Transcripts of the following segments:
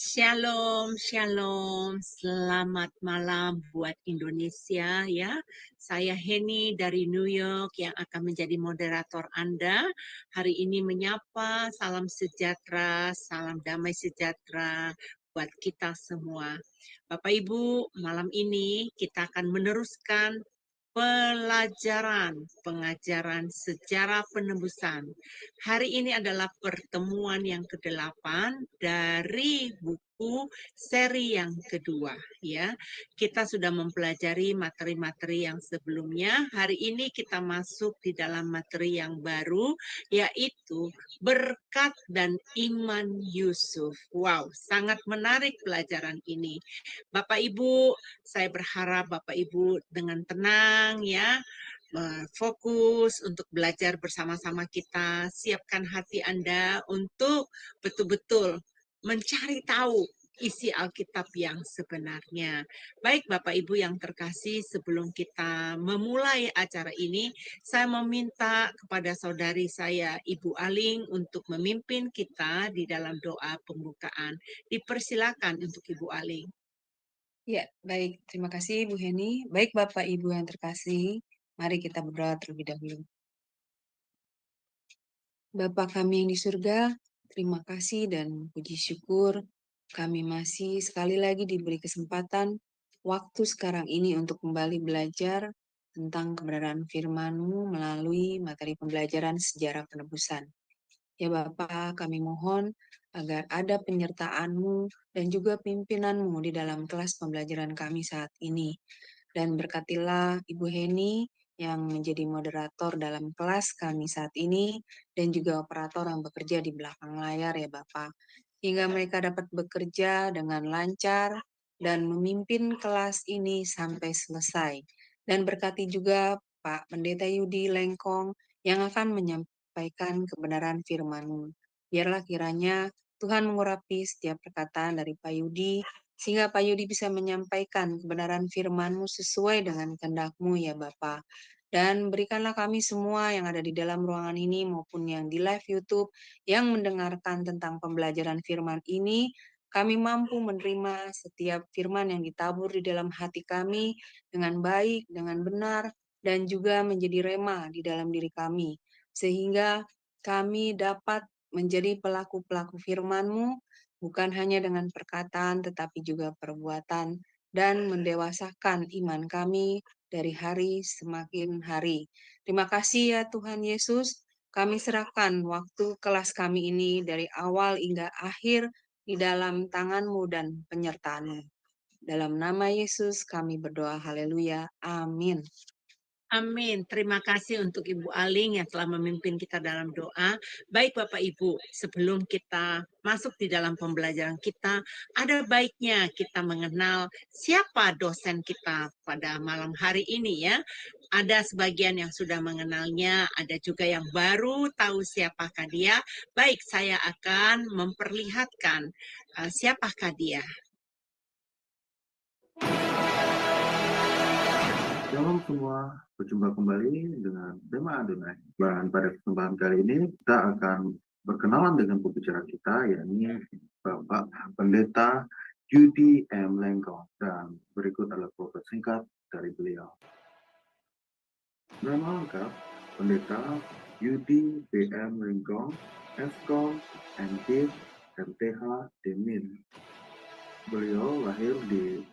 Shalom, shalom. Selamat malam buat Indonesia ya. Saya Heni dari New York yang akan menjadi moderator Anda. Hari ini menyapa salam sejahtera, salam damai sejahtera buat kita semua. Bapak Ibu, malam ini kita akan meneruskan pengajaran sejarah penebusan. Hari ini adalah pertemuan yang ke-8 dari buku seri yang kedua ya. Kita sudah mempelajari materi-materi yang sebelumnya. Hari ini kita masuk di dalam materi yang baru, yaitu berkat dan iman Yusuf. Wow, sangat menarik pelajaran ini. Bapak Ibu, saya berharap Bapak Ibu dengan tenang ya, fokus untuk belajar bersama-sama kita. Siapkan hati Anda untuk betul-betul mencari tahu isi Alkitab yang sebenarnya. Baik Bapak Ibu yang terkasih, sebelum kita memulai acara ini, saya meminta kepada saudari saya, Ibu Aling, untuk memimpin kita di dalam doa pembukaan. Dipersilakan untuk Ibu Aling. Ya, baik. Terima kasih, Bu Heni. Baik, Bapak Ibu yang terkasih, mari kita berdoa terlebih dahulu. Bapa kami yang di surga, terima kasih dan puji syukur kami masih sekali lagi diberi kesempatan waktu sekarang ini untuk kembali belajar tentang kebenaran firman-Mu melalui materi pembelajaran sejarah penebusan. Ya Bapa, kami mohon agar ada penyertaan-Mu dan juga pimpinan-Mu di dalam kelas pembelajaran kami saat ini. Dan berkatilah Ibu Heni yang menjadi moderator dalam kelas kami saat ini dan juga operator yang bekerja di belakang layar ya Bapak. Hingga mereka dapat bekerja dengan lancar dan memimpin kelas ini sampai selesai. Dan berkati juga Pak Pendeta Yudi Lengkong yang akan menyampaikan kebenaran firman-Mu. Biarlah kiranya Tuhan mengurapi setiap perkataan dari Pak Yudi, sehingga Pak Yudi bisa menyampaikan kebenaran firman-Mu sesuai dengan kehendak-Mu ya Bapa. Dan berikanlah kami semua yang ada di dalam ruangan ini maupun yang di live YouTube yang mendengarkan tentang pembelajaran firman ini, kami mampu menerima setiap firman yang ditabur di dalam hati kami dengan baik, dengan benar, dan juga menjadi rema di dalam diri kami. Sehingga kami dapat menjadi pelaku-pelaku firman-Mu, bukan hanya dengan perkataan tetapi juga perbuatan, dan mendewasakan iman kami dari hari semakin hari. Terima kasih ya Tuhan Yesus, kami serahkan waktu kelas kami ini dari awal hingga akhir di dalam tangan-Mu dan penyertaan-Mu. Dalam nama Yesus kami berdoa, haleluya, amin. Amin. Terima kasih untuk Ibu Aling yang telah memimpin kita dalam doa. Baik Bapak Ibu, sebelum kita masuk di dalam pembelajaran kita, ada baiknya kita mengenal siapa dosen kita pada malam hari ini ya. Ada sebagian yang sudah mengenalnya, ada juga yang baru tahu siapakah dia. Baik, saya akan memperlihatkan siapakah dia. Shalom semua, berjumpa kembali dengan tema Adonai. Dan pada kesempatan kali ini kita akan berkenalan dengan pembicara kita, yakni Bapak Pendeta Yudi M. Lengkong. Dan berikut adalah profil singkat dari beliau. Nama lengkap Pendeta Yudi B. M. Lengkong, Eskom, MD, MTH, Demin. Beliau lahir di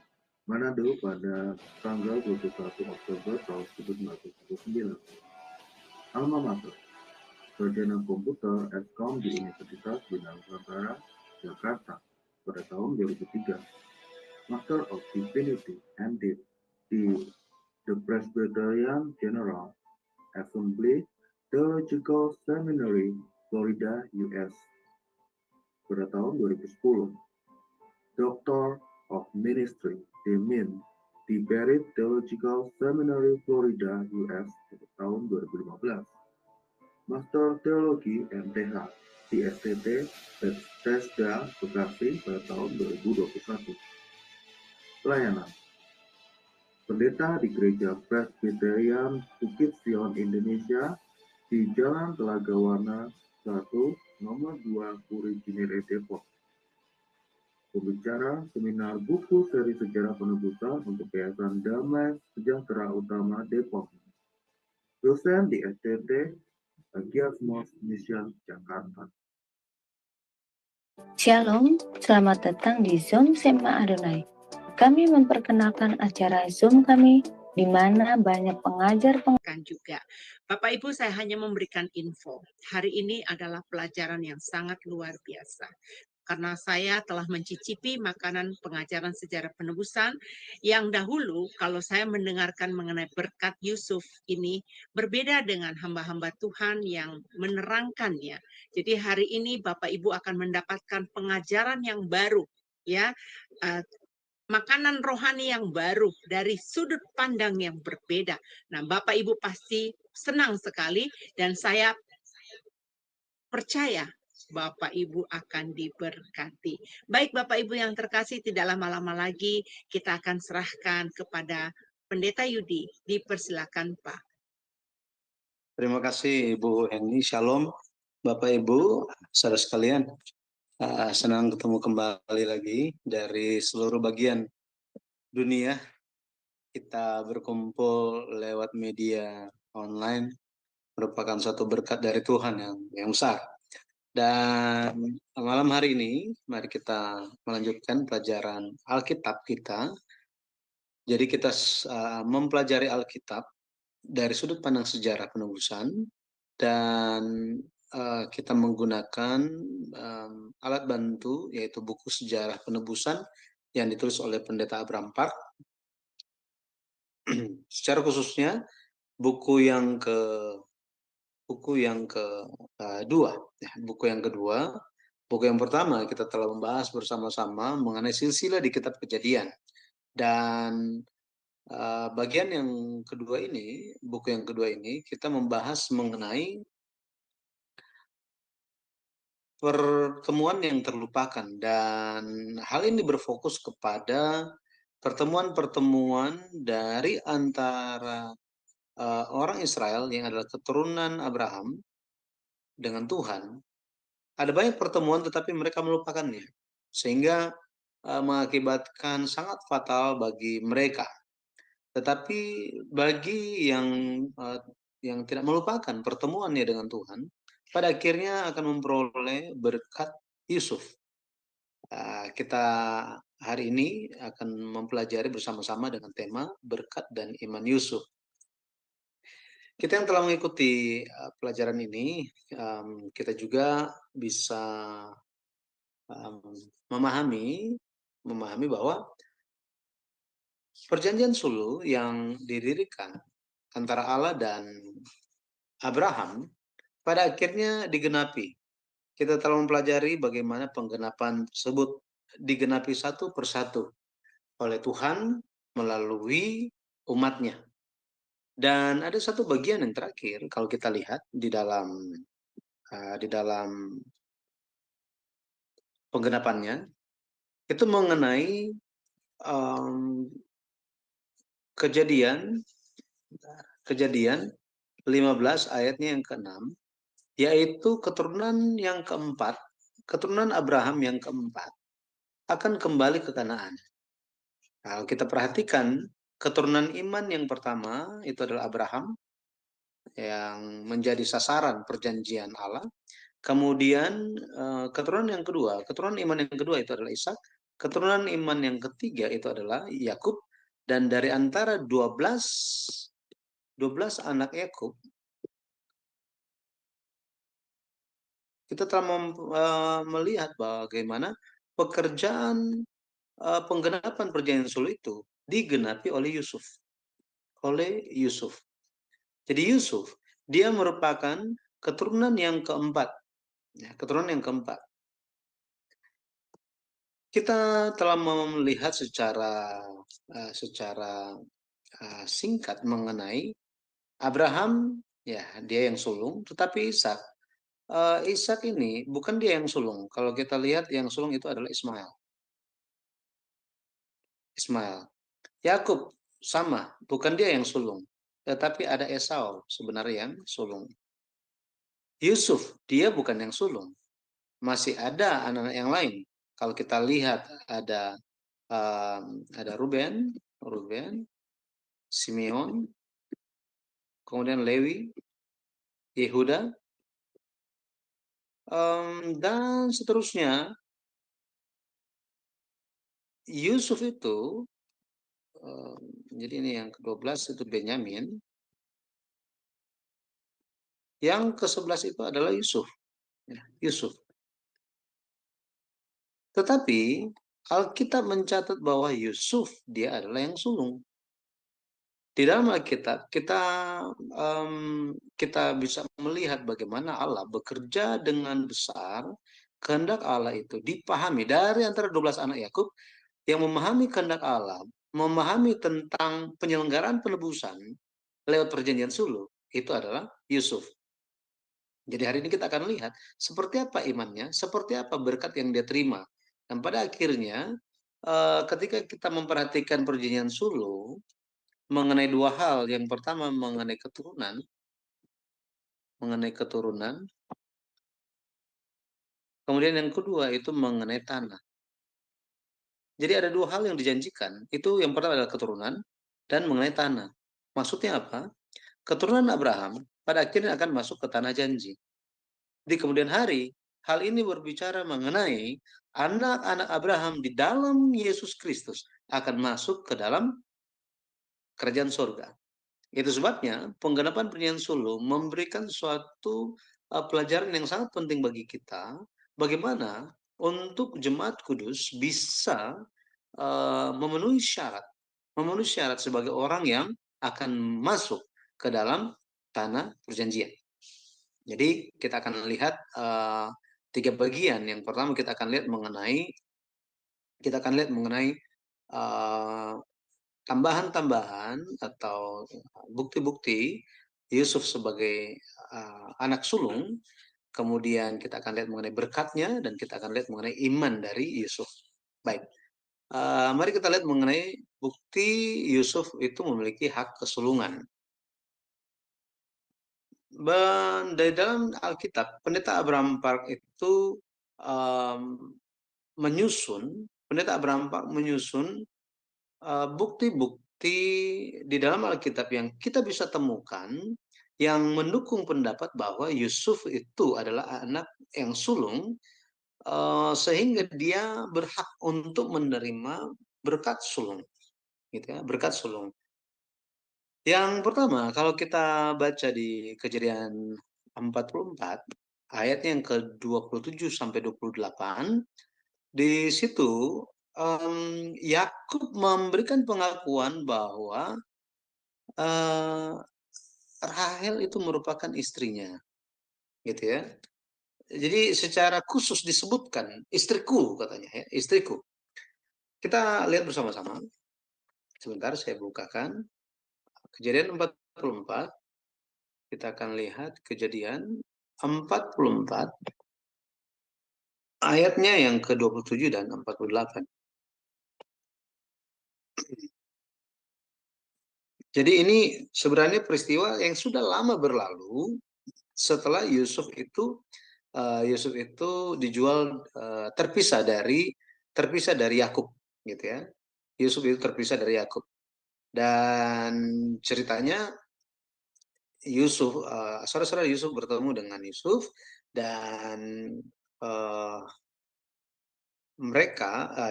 Manado pada tanggal 21 Oktober tahun 1979. Alma mater, Sarjana Komputer Eskom di Universitas Bina Nusantara, Jakarta pada tahun 2003. Master of Divinity MD di The Presbyterian General Assembly Theological Seminary, Florida, US pada tahun 2010. Doctor of Ministry Demin di Barrett Theological Seminary, Florida, US pada tahun 2015. Master Teologi MTH di STT Bethesda, Bekasi pada tahun 2021. Pelayanan Pendeta di Gereja Presbyterian Bukit Sion Indonesia di Jalan Telaga Warna 1, nomor 2, Puri Cinere, Depok. pembicara seminar buku seri sejarah penebusan untuk Yayasan Damai Sejahtera Utama Depok, dosen di STT Giasmos Mission Jakarta. Shalom, selamat datang di Zoom Sema Adonai. Kami memperkenalkan acara Zoom kami di mana banyak pengajar juga. Bapak Ibu, saya hanya memberikan info. Hari ini adalah pelajaran yang sangat luar biasa. Karena saya telah mencicipi makanan pengajaran sejarah penebusan yang dahulu kalau saya mendengarkan mengenai berkat Yusuf ini berbeda dengan hamba-hamba Tuhan yang menerangkannya. Jadi hari ini Bapak Ibu akan mendapatkan pengajaran yang baru, ya, makanan rohani yang baru dari sudut pandang yang berbeda. Nah, Bapak Ibu pasti senang sekali dan saya percaya Bapak Ibu akan diberkati. Baik Bapak Ibu yang terkasih, tidak lama-lama lagi kita akan serahkan kepada Pendeta Yudi. Dipersilakan Pak. Terima kasih Ibu Heni. Shalom Bapak Ibu, saudara sekalian. Senang ketemu kembali lagi dari seluruh bagian dunia. Kita berkumpul lewat media online merupakan suatu berkat dari Tuhan yang besar. Dan malam hari ini, mari kita melanjutkan pelajaran Alkitab kita. Jadi kita mempelajari Alkitab dari sudut pandang sejarah penebusan, dan kita menggunakan alat bantu, yaitu buku sejarah penebusan yang ditulis oleh Pendeta Abraham Park. Secara khususnya, buku yang kedua. Buku yang pertama kita telah membahas bersama-sama mengenai silsilah di Kitab Kejadian, dan bagian yang kedua ini, buku yang kedua ini kita membahas mengenai pertemuan yang terlupakan, dan hal ini berfokus kepada pertemuan-pertemuan dari antara orang Israel yang adalah keturunan Abraham dengan Tuhan. Ada banyak pertemuan tetapi mereka melupakannya, sehingga mengakibatkan sangat fatal bagi mereka. Tetapi bagi yang tidak melupakan pertemuannya dengan Tuhan, pada akhirnya akan memperoleh berkat Yusuf. Kita hari ini akan mempelajari bersama-sama dengan tema berkat dan iman Yusuf. Kita yang telah mengikuti pelajaran ini, kita juga bisa memahami bahwa perjanjian sulu yang didirikan antara Allah dan Abraham pada akhirnya digenapi. Kita telah mempelajari bagaimana penggenapan tersebut digenapi satu persatu oleh Tuhan melalui umatnya. Dan ada satu bagian yang terakhir kalau kita lihat di dalam penggenapannya, itu mengenai kejadian 15 ayatnya yang ke-6, yaitu keturunan yang keempat, keturunan Abraham yang keempat akan kembali ke Kanaan. Kalau kita perhatikan, keturunan iman yang pertama itu adalah Abraham, yang menjadi sasaran perjanjian Allah. Kemudian keturunan yang kedua, keturunan iman yang kedua itu adalah Ishak. Keturunan iman yang ketiga itu adalah Yakub. Dan dari antara 12 anak Yakub, kita telah melihat bagaimana pekerjaan penggenapan perjanjian sulu itu digenapi oleh Yusuf. Jadi Yusuf, dia merupakan keturunan yang keempat. Keturunan yang keempat. Kita telah melihat secara singkat mengenai Abraham, ya dia yang sulung, tetapi Ishak ini bukan dia yang sulung. Kalau kita lihat yang sulung itu adalah Ismail. Yakub sama, bukan dia yang sulung, tetapi ada Esau sebenarnya yang sulung. Yusuf, dia bukan yang sulung, masih ada anak-anak yang lain, Kalau kita lihat ada Ruben, Simeon, kemudian Lewi, Yehuda, dan seterusnya. Yusuf itu, jadi ini yang ke-12 itu Benyamin, yang ke-11 itu adalah Yusuf. Yusuf. Tetapi Alkitab mencatat bahwa Yusuf dia adalah yang sulung. Di dalam Alkitab kita bisa melihat bagaimana Allah bekerja dengan besar. Kehendak Allah itu dipahami dari antara 12 anak Yakub yang memahami kehendak Allah, memahami tentang penyelenggaraan penebusan lewat perjanjian sulh, itu adalah Yusuf. Jadi hari ini kita akan lihat seperti apa imannya, seperti apa berkat yang dia terima. Dan pada akhirnya ketika kita memperhatikan perjanjian sulh mengenai dua hal, yang pertama mengenai keturunan, kemudian yang kedua itu mengenai tanah. Jadi ada dua hal yang dijanjikan, itu yang pertama adalah keturunan dan mengenai tanah. Maksudnya apa? Keturunan Abraham pada akhirnya akan masuk ke tanah janji. Di kemudian hari, hal ini berbicara mengenai anak-anak Abraham di dalam Yesus Kristus akan masuk ke dalam kerajaan surga. Itu sebabnya penggenapan perjanjian sulh memberikan suatu pelajaran yang sangat penting bagi kita, bagaimana untuk jemaat kudus bisa memenuhi syarat sebagai orang yang akan masuk ke dalam tanah perjanjian. Jadi kita akan lihat 3 bagian. Yang pertama kita akan lihat mengenai tambahan-tambahan atau bukti-bukti Yusuf sebagai anak sulung. Kemudian kita akan lihat mengenai berkatnya dan kita akan lihat mengenai iman dari Yusuf. Baik. Mari kita lihat mengenai bukti Yusuf itu memiliki hak kesulungan. Dari dalam Alkitab, Pendeta Abraham Park itu menyusun bukti-bukti di dalam Alkitab yang kita bisa temukan yang mendukung pendapat bahwa Yusuf itu adalah anak yang sulung, sehingga dia berhak untuk menerima berkat sulung, gitu ya, berkat sulung. Yang pertama, kalau kita baca di Kejadian 44, ayatnya yang ke-27 sampai 28, di situ Yakub memberikan pengakuan bahwa Rahel itu merupakan istrinya, gitu ya. Jadi secara khusus disebutkan istriku, katanya ya, istriku. Kita lihat bersama-sama. Sebentar saya bukakan. Kejadian 44. Kita akan lihat Kejadian 44 ayatnya yang ke-27 dan 48. Jadi ini sebenarnya peristiwa yang sudah lama berlalu setelah Yusuf itu dijual, terpisah dari Yakub, gitu ya. Yusuf itu terpisah dari Yakub. Dan ceritanya Yusuf, saudara-saudara Yusuf bertemu dengan Yusuf dan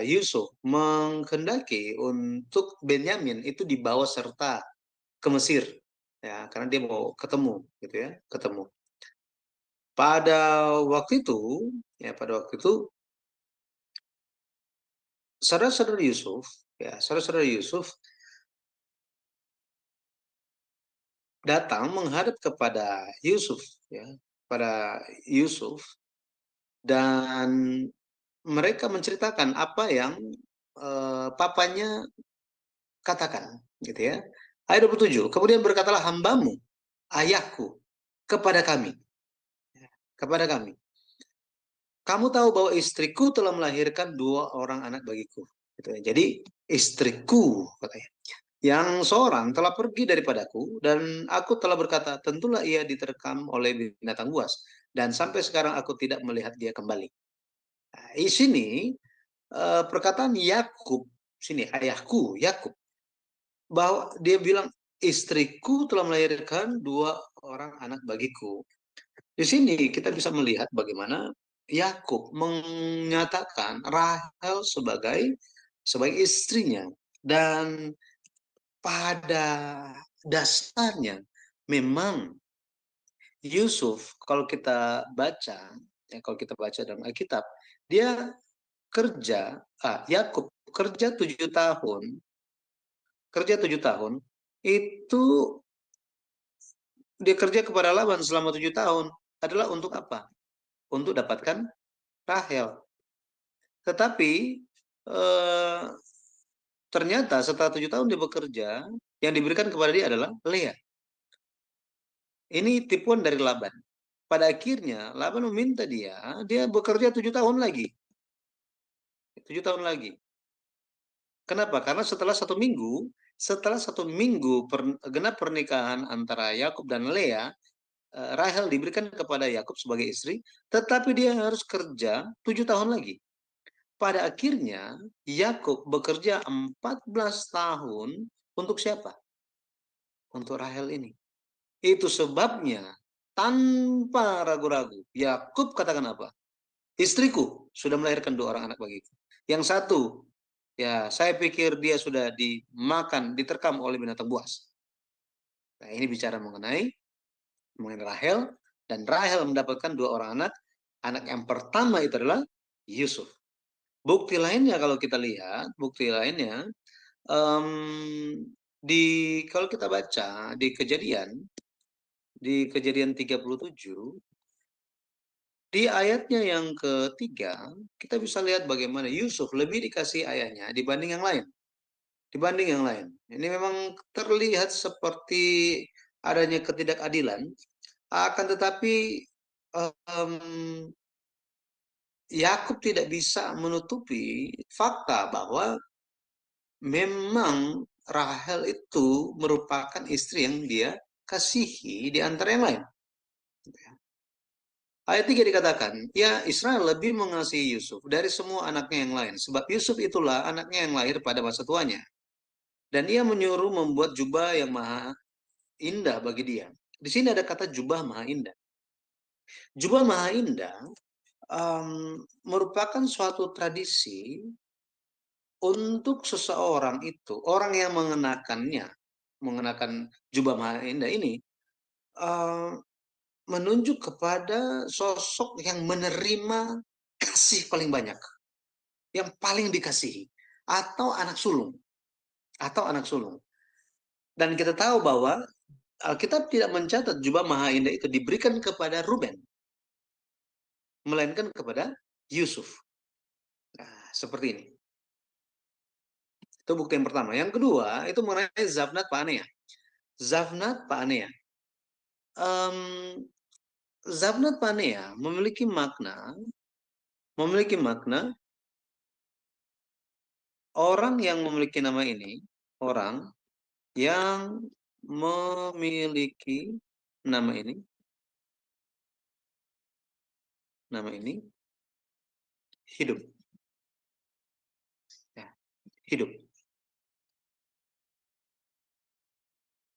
Yusuf menghendaki untuk Benyamin itu dibawa serta ke Mesir, ya, karena dia mau ketemu, gitu ya, ketemu. Pada waktu itu, saudara-saudara Yusuf datang menghadap kepada Yusuf, ya, dan mereka menceritakan apa yang papanya katakan, gitu ya. Ayat 27, kemudian berkatalah hambamu, ayahku, kepada kami. Kamu tahu bahwa istriku telah melahirkan 2 orang anak bagiku. Gitu ya. Jadi istriku, katanya, yang seorang telah pergi daripadaku, dan aku telah berkata, tentulah ia diterkam oleh binatang buas, dan sampai sekarang aku tidak melihat dia kembali. Nah, di sini perkataan Yakub, sini ayahku Yakub, bahwa dia bilang istriku telah melahirkan 2 orang anak bagiku. Di sini kita bisa melihat bagaimana Yakub menyatakan Rahel sebagai istrinya, dan pada dasarnya memang Yusuf, kalau kita baca dalam Alkitab, dia Yakub kerja 7 tahun, itu dia kerja kepada Laban selama 7 tahun adalah untuk apa? Untuk dapatkan Rahel. Tetapi ternyata setelah 7 tahun dia bekerja, yang diberikan kepada dia adalah Lea. Ini tipuan dari Laban. Pada akhirnya Laban meminta dia bekerja 7 tahun lagi. 7 tahun lagi. Kenapa? Karena setelah 1 minggu genap pernikahan antara Yakub dan Lea, Rahel diberikan kepada Yakub sebagai istri, tetapi dia harus kerja 7 tahun lagi. Pada akhirnya Yakub bekerja 14 tahun untuk siapa? Untuk Rahel ini. Itu sebabnya tanpa ragu-ragu Yakub katakan apa? Istriku sudah melahirkan 2 orang anak bagiku. Yang satu, ya saya pikir dia sudah diterkam oleh binatang buas. Nah, ini bicara mengenai Rahel, dan Rahel mendapatkan 2 orang anak. Anak yang pertama itu adalah Yusuf. Bukti lainnya kalau kita lihat, kalau kita baca di Kejadian 37, di ayatnya yang ketiga, kita bisa lihat bagaimana Yusuf lebih dikasih ayahnya dibanding yang lain. Ini memang terlihat seperti adanya ketidakadilan, akan tetapi Yakub tidak bisa menutupi fakta bahwa memang Rahel itu merupakan istri yang dia kasihi di antara yang lain. Ayat 3 dikatakan, ya Israel lebih mengasihi Yusuf dari semua anaknya yang lain, sebab Yusuf itulah anaknya yang lahir pada masa tuanya. Dan ia menyuruh membuat jubah yang maha indah bagi dia. Di sini ada kata jubah maha indah. Jubah maha indah merupakan suatu tradisi untuk seseorang itu, orang yang mengenakan jubah maha indah ini, menunjuk kepada sosok yang menerima kasih paling banyak, yang paling dikasihi, atau anak sulung. Dan kita tahu bahwa Alkitab tidak mencatat jubah maha indah itu diberikan kepada Ruben, melainkan kepada Yusuf. Nah, seperti ini. Itu bukti yang pertama. Yang kedua, itu mengenai Zavnat Pa'anea. Zavnat Pa'anea. Zavnat Pa'anea memiliki makna orang yang memiliki nama ini, orang yang memiliki nama ini hidup. Ya, hidup.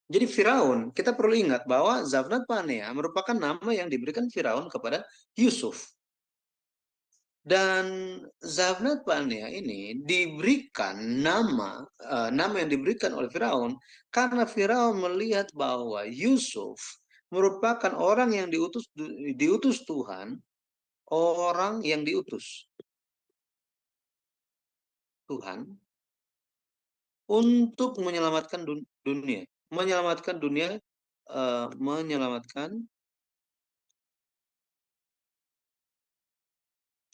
Jadi Firaun, kita perlu ingat bahwa Zavnat Pa'anea merupakan nama yang diberikan Firaun kepada Yusuf. Dan Zavnat Pa'anea ini diberikan nama yang diberikan oleh Firaun karena Firaun melihat bahwa Yusuf merupakan orang yang diutus Tuhan, orang yang diutus Tuhan untuk menyelamatkan dunia,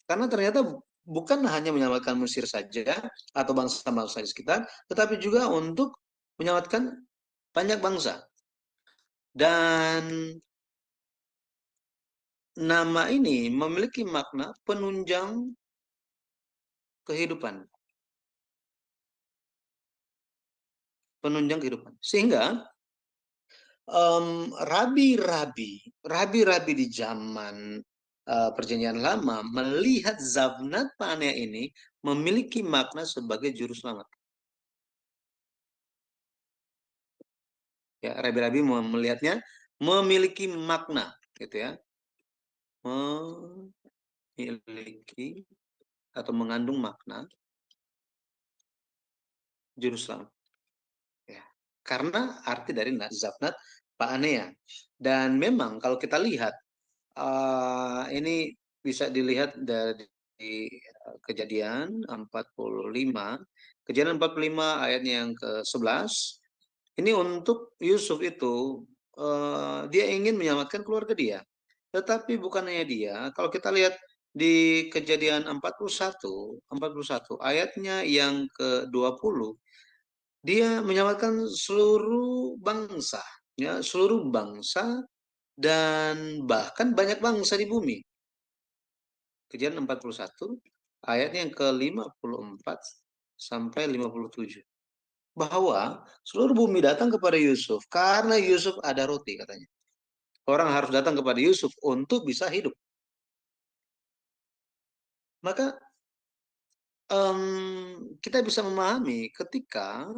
karena ternyata bukan hanya menyelamatkan Mesir saja atau bangsa-bangsa di sekitar, tetapi juga untuk menyelamatkan banyak bangsa. Dan nama ini memiliki makna penunjang kehidupan. Sehingga rabi-rabi di zaman Perjanjian Lama melihat Zavnat Pa'anea ini memiliki makna sebagai juru selamat. Ya, rabi-rabi melihatnya memiliki makna, gitu ya. Memiliki atau mengandung makna juru selamat. Ya. Karena arti dari Zapnat Paanea. Dan memang kalau kita lihat, ini bisa dilihat dari Kejadian 45. Kejadian 45 ayatnya yang ke-11. Ini untuk Yusuf itu, dia ingin menyelamatkan keluarga dia. Tetapi bukan hanya dia, kalau kita lihat di Kejadian 41 ayatnya yang ke-20, dia menyelamatkan seluruh bangsa, ya, seluruh bangsa dan bahkan banyak bangsa di bumi. Kejadian 41 ayatnya yang ke-54 sampai 57. Bahwa seluruh bumi datang kepada Yusuf karena Yusuf ada roti, katanya. Orang harus datang kepada Yusuf untuk bisa hidup. Maka kita bisa memahami ketika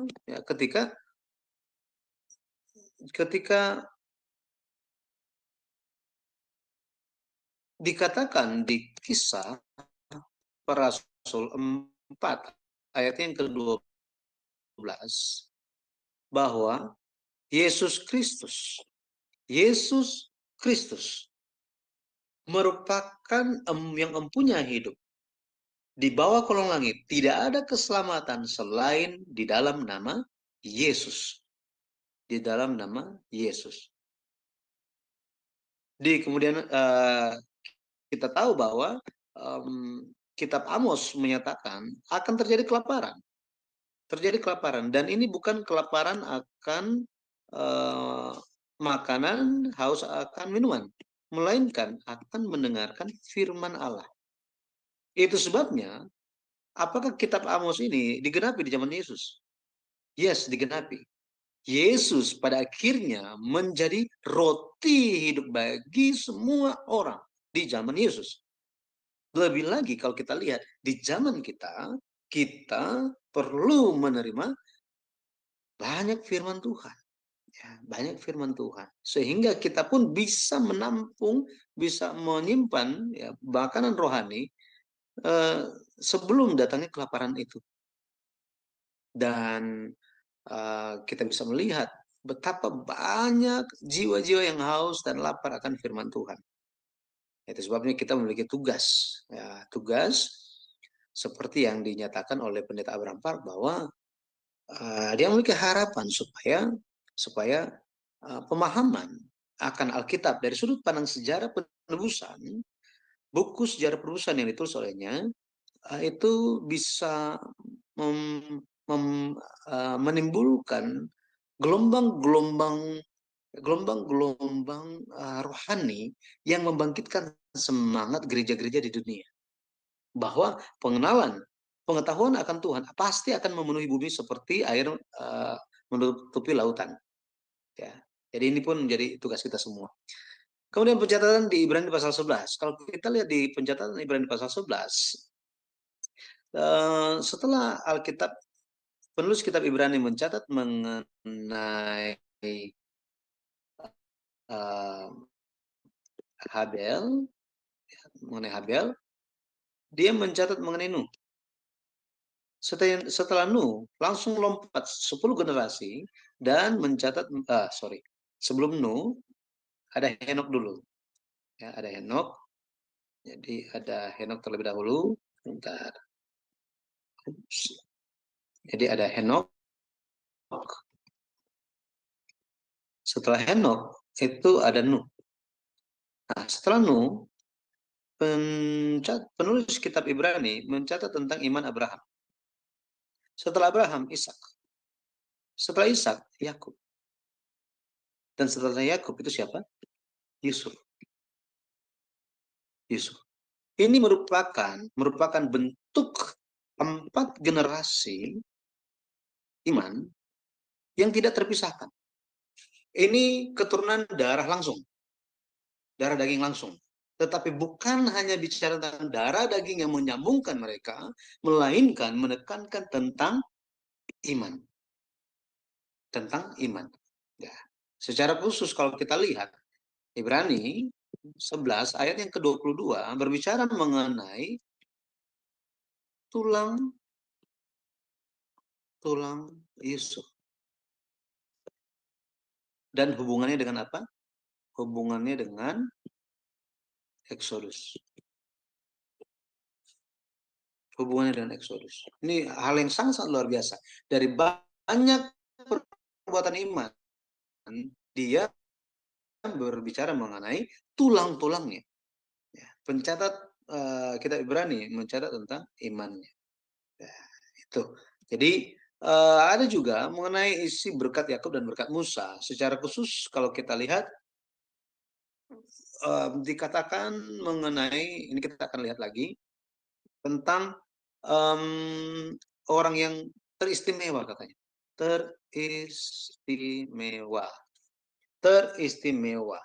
dikatakan di Kisah Para Rasul 4 ayat yang ke-12 bahwa Yesus Kristus merupakan yang mempunyai hidup. Di bawah kolong langit tidak ada keselamatan selain di dalam nama Yesus. Di dalam nama Yesus. Kemudian kita tahu bahwa kitab Amos menyatakan akan terjadi kelaparan. Terjadi kelaparan. Dan ini bukan kelaparan akan makanan, haus akan minuman. Melainkan akan mendengarkan firman Allah. Itu sebabnya, apakah kitab Amos ini digenapi di zaman Yesus? Yes, digenapi. Yesus pada akhirnya menjadi roti hidup bagi semua orang di zaman Yesus. Lebih lagi kalau kita lihat di zaman kita perlu menerima banyak firman Tuhan. Ya, banyak firman Tuhan. Sehingga kita pun bisa menampung, bisa menyimpan, ya, makanan rohani sebelum datangnya kelaparan itu. Dan kita bisa melihat betapa banyak jiwa-jiwa yang haus dan lapar akan firman Tuhan. Itu sebabnya kita memiliki tugas, ya, tugas seperti yang dinyatakan oleh Pendeta Abraham Park bahwa dia memiliki harapan supaya pemahaman akan Alkitab dari sudut pandang sejarah penebusan, buku sejarah penebusan yang ditulis olehnya itu bisa menimbulkan gelombang-gelombang rohani yang membangkitkan semangat gereja-gereja di dunia. Bahwa pengetahuan akan Tuhan pasti akan memenuhi bumi seperti air menutupi lautan. Ya. Jadi ini pun menjadi tugas kita semua. Kemudian pencatatan di Ibrani pasal 11. Kalau kita lihat di pencatatan Ibrani pasal 11, setelah Alkitab, penulis kitab Ibrani mencatat mengenai Habel, dia mencatat mengenai Nuh. Setelah Nuh, langsung lompat 10 generasi dan mencatat, sebelum Nuh, ada Henok dulu. Ya, ada Henok. Jadi ada Henok terlebih dahulu. Bentar. Jadi ada Henok. Setelah Henok, itu ada Nuh. Nah, setelah Nuh, penulis kitab Ibrani mencatat tentang iman Abraham. Setelah Abraham, Ishak. Setelah Ishak, Yakub. Dan setelah Yakub itu siapa? Yusuf. Ini merupakan bentuk 4 generasi iman yang tidak terpisahkan. Ini keturunan darah langsung. Darah daging langsung. Tetapi bukan hanya bicara tentang darah daging yang menyambungkan mereka, melainkan menekankan tentang iman. Tentang iman. Ya. Secara khusus kalau kita lihat, Ibrani 11 ayat yang ke-22 berbicara mengenai tulang Yusuf. Dan hubungannya dengan apa? Hubungannya dengan Exodus. Hubungannya dengan Exodus. Ini hal yang sangat luar biasa. Dari banyak perbuatan iman, dia berbicara mengenai tulang-tulangnya. Ya, pencatat kitab Ibrani mencatat tentang imannya. Ya, itu. Jadi ada juga mengenai isi berkat Yakub dan berkat Musa. Secara khusus kalau kita lihat dikatakan mengenai, ini kita akan lihat lagi tentang orang yang teristimewa katanya. Teristimewa.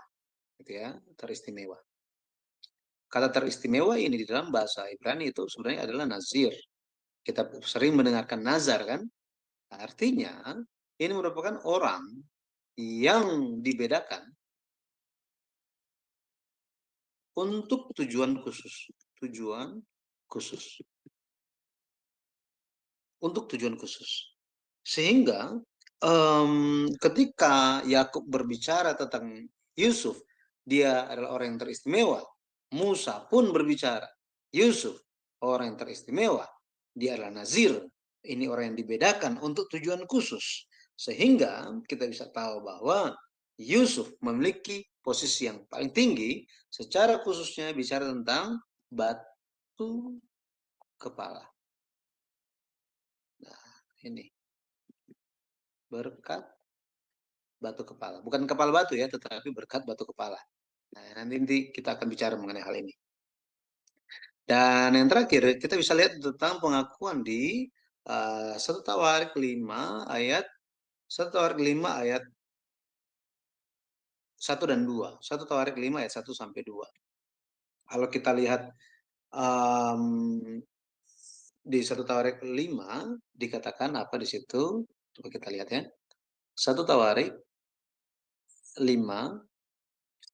Gitu ya, teristimewa. Kata teristimewa ini di dalam bahasa Ibrani itu sebenarnya adalah nazir. Kita sering mendengarkan nazar kan? Artinya ini merupakan orang yang dibedakan untuk tujuan khusus. Tujuan khusus. Untuk tujuan khusus. Sehingga ketika Yakub berbicara tentang Yusuf, dia adalah orang yang teristimewa. Musa pun berbicara, Yusuf orang yang teristimewa. Dia adalah nazir. Ini orang yang dibedakan untuk tujuan khusus. Sehingga kita bisa tahu bahwa Yusuf memiliki posisi yang paling tinggi, secara khususnya bicara tentang batu kepala. Nah, ini berkat batu kepala. Bukan kepala batu ya, tetapi berkat batu kepala. Nah, nanti kita akan bicara mengenai hal ini. Dan yang terakhir, kita bisa lihat tentang pengakuan di 1 Tawarik 5 ayat 1 Tawarik 5 ayat 1 dan 2. 1 Tawarik 5 ayat 1 sampai 2. Kalau kita lihat di 1 Tawarik 5 dikatakan apa di situ? Coba kita lihat ya. 1 Tawarik 5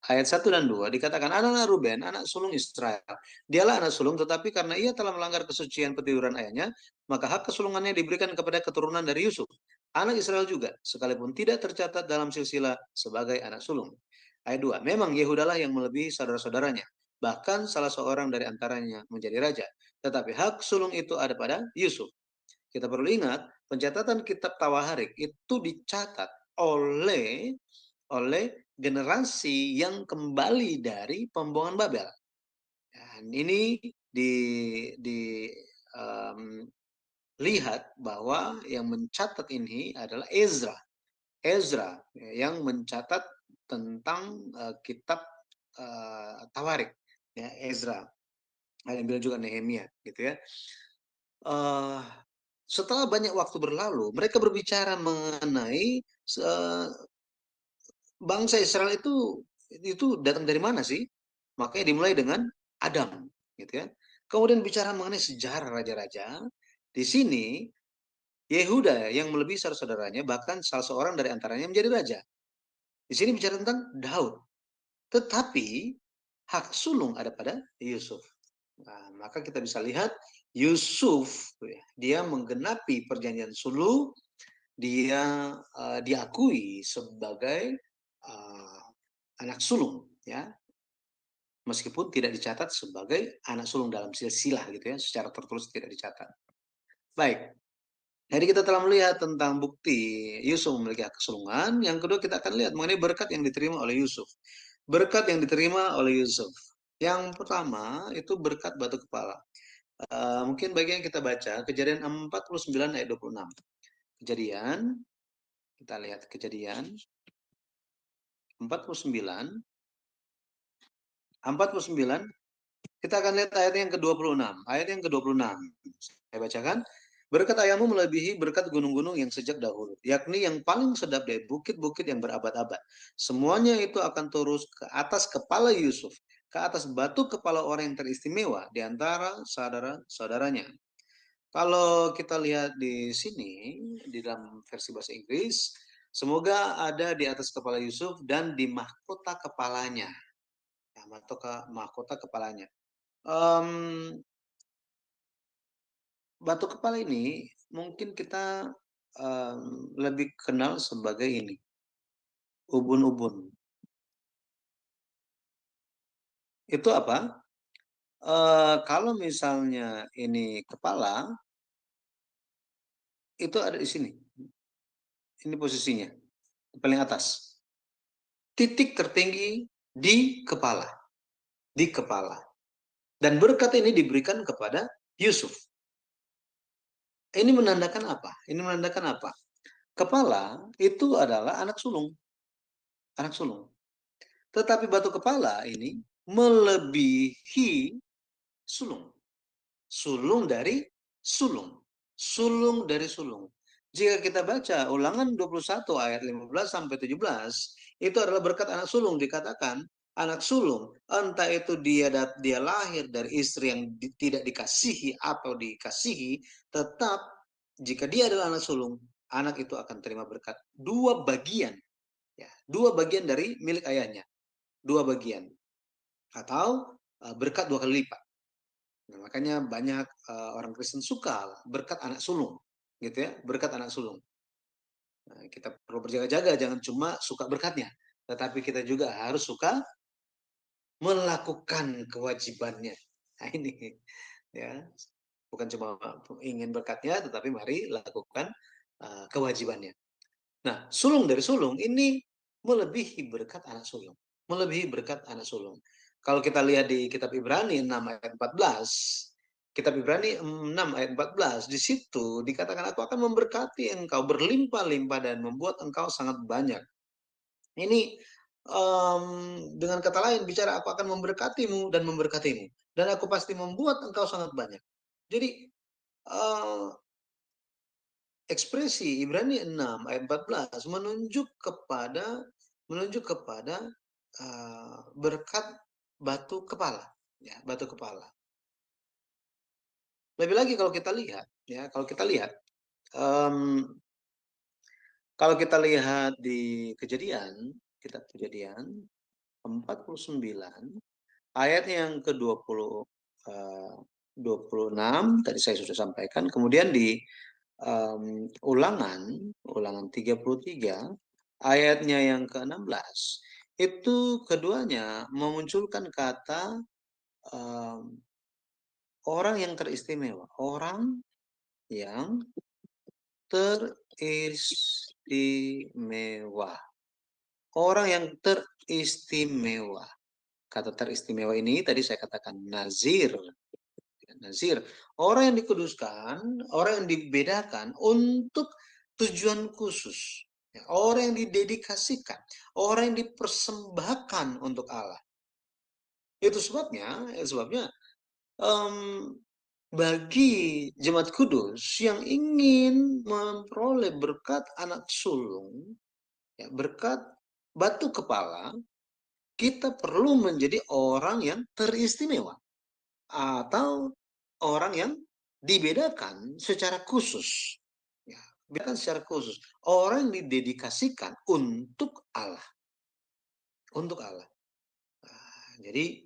ayat 1 dan 2 dikatakan anak-anak Ruben, anak sulung Israel. Dialah anak sulung, tetapi karena ia telah melanggar kesucian petiduran ayahnya, maka hak kesulungannya diberikan kepada keturunan dari Yusuf. Anak Israel juga, sekalipun tidak tercatat dalam silsilah sebagai anak sulung. Ayat 2, memang Yehudalah yang melebihi saudara-saudaranya. Bahkan salah seorang dari antaranya menjadi raja. Tetapi hak sulung itu ada pada Yusuf. Kita perlu ingat, pencatatan kitab Tawarik itu dicatat oleh generasi yang kembali dari pembuangan Babel. Dan ini lihat bahwa yang mencatat ini adalah Ezra. Ezra yang mencatat tentang kitab Tawarik. Ya, Ezra. Ada yang bilang juga Nehemia, gitu ya. Setelah banyak waktu berlalu, mereka berbicara mengenai bangsa Israel itu datang dari mana sih? Makanya dimulai dengan Adam, gitu ya. Kemudian bicara mengenai sejarah raja-raja. Di sini Yehuda yang melebihi saudara-saudaranya, bahkan salah seorang dari antaranya menjadi raja. Di sini bicara tentang Daud. Tetapi hak sulung ada pada Yusuf. Nah, maka kita bisa lihat Yusuf, dia menggenapi perjanjian sulh, dia diakui sebagai anak sulung, ya, meskipun tidak dicatat sebagai anak sulung dalam silsilah gitu ya, secara tertulis tidak dicatat. Baik, jadi kita telah melihat tentang bukti Yusuf memiliki hak kesulungan. Yang kedua kita akan lihat mengenai berkat yang diterima oleh Yusuf. Berkat yang diterima oleh Yusuf. Yang pertama itu berkat batu kepala. Mungkin bagian kita baca Kejadian 49 ayat 26. Kejadian, kita lihat Kejadian 49, kita akan lihat ayat yang ke-26. Ayat yang ke-26. Saya bacakan. Berkat ayahmu melebihi berkat gunung-gunung yang sejak dahulu, yakni yang paling sedap dari bukit-bukit yang berabad-abad. Semuanya itu akan terus ke atas kepala Yusuf ke atas batu kepala orang yang teristimewa di antara saudara-saudaranya. Kalau kita lihat di sini, di dalam versi bahasa Inggris, semoga ada di atas kepala Yusuf dan di mahkota kepalanya. Ya, mahkota kepalanya. Batu kepala ini mungkin kita lebih kenal sebagai ini, ubun-ubun. Itu apa? Kalau misalnya ini kepala, itu ada di sini. Ini posisinya, paling atas. Titik tertinggi di kepala. Di kepala. Dan berkat ini diberikan kepada Yusuf. Ini menandakan apa? Ini menandakan apa? Kepala itu adalah anak sulung. Anak sulung. Tetapi batu kepala ini melebihi sulung. Sulung dari sulung. Sulung dari sulung. Jika kita baca Ulangan 21 ayat 15 sampai 17, itu adalah berkat anak sulung. Dikatakan anak sulung, entah itu dia lahir dari istri yang tidak dikasihi atau dikasihi, tetap jika dia adalah anak sulung, anak itu akan terima berkat dua bagian. Ya, dua bagian dari milik ayahnya. Dua bagian. Atau berkat dua kali lipat. Nah, makanya banyak orang Kristen suka berkat anak sulung, gitu ya, berkat anak sulung. Nah, kita perlu berjaga-jaga, jangan cuma suka berkatnya, tetapi kita juga harus suka melakukan kewajibannya. Nah ini, ya, bukan cuma ingin berkatnya, tetapi mari lakukan kewajibannya. Nah, sulung dari sulung ini melebihi berkat anak sulung, melebihi berkat anak sulung. Kalau kita lihat di kitab Ibrani 6 ayat 14, kitab Ibrani 6 ayat 14, di situ dikatakan aku akan memberkati engkau berlimpah-limpah dan membuat engkau sangat banyak. Ini dengan kata lain bicara aku akan memberkatimu dan memberkatimu. Dan aku pasti membuat engkau sangat banyak. Jadi ekspresi Ibrani 6 ayat 14 menunjuk kepada berkat batu kepala, ya, batu kepala. Lebih lagi kalau kita lihat, ya, kalau kita lihat di Kejadian, kitab Kejadian 49 ayat yang ke-26 tadi saya sudah sampaikan, kemudian di Ulangan 33 ayatnya yang ke-16 itu keduanya memunculkan kata orang yang teristimewa, orang yang teristimewa, orang yang teristimewa. Kata teristimewa ini tadi saya katakan nazir. Nazir, orang yang dikuduskan, orang yang dibedakan untuk tujuan khusus. Orang yang didedikasikan, orang yang dipersembahkan untuk Allah. Itu sebabnya bagi jemaat kudus yang ingin memperoleh berkat anak sulung, ya, berkat batu kepala, kita perlu menjadi orang yang teristimewa atau orang yang dibedakan secara khusus. Ya, bedakan secara khusus. Orang yang didedikasikan untuk Allah. Untuk Allah. Nah, jadi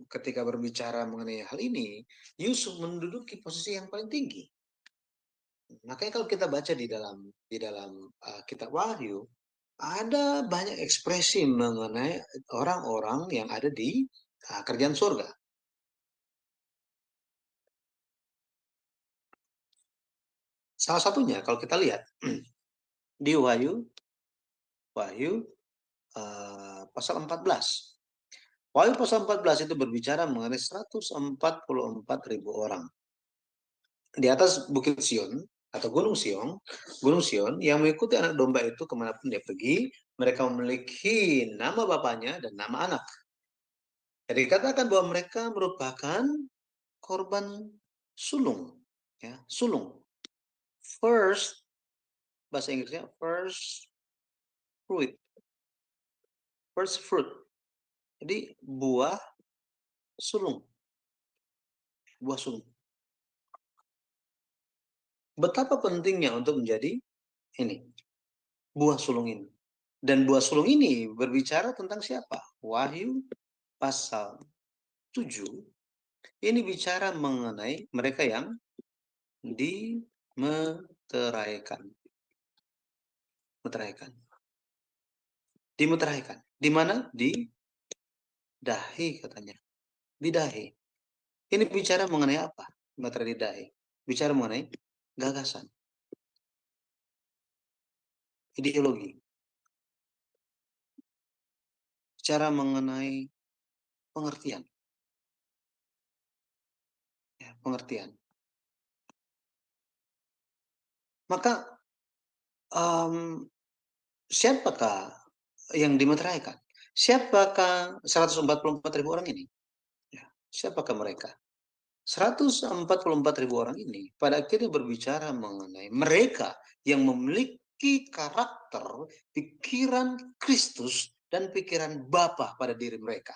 ketika berbicara mengenai hal ini, Yusuf menduduki posisi yang paling tinggi. Makanya kalau kita baca di dalam kitab Wahyu, ada banyak ekspresi mengenai orang-orang yang ada di kerajaan surga. Salah satunya kalau kita lihat di Wahyu pasal 14. Wahyu pasal 14 itu berbicara mengenai 144.000 orang. Di atas Bukit Sion atau Gunung Sion yang mengikuti anak domba itu kemanapun dia pergi, mereka memiliki nama bapaknya dan nama anak. Jadi dikatakan bahwa mereka merupakan korban sulung. Ya, sulung. First, bahasa Inggrisnya first fruit. Jadi buah sulung. Buah sulung. Betapa pentingnya untuk menjadi ini, buah sulung ini. Dan buah sulung ini berbicara tentang siapa? Wahyu pasal 7. Ini bicara mengenai mereka yang dimeteraikan. Meteraikan. Dimeteraikan. Di mana? Di dahi katanya. Di dahi. Ini bicara mengenai apa? Meterai di dahi. Bicara mengenai gagasan. Ideologi. Bicara mengenai pengertian. Ya, pengertian. Maka siapakah yang dimeteraikan? Siapakah 144.000 orang ini? Ya, siapakah mereka? 144.000 orang ini pada akhirnya berbicara mengenai mereka yang memiliki karakter, pikiran Kristus, dan pikiran Bapa pada diri mereka.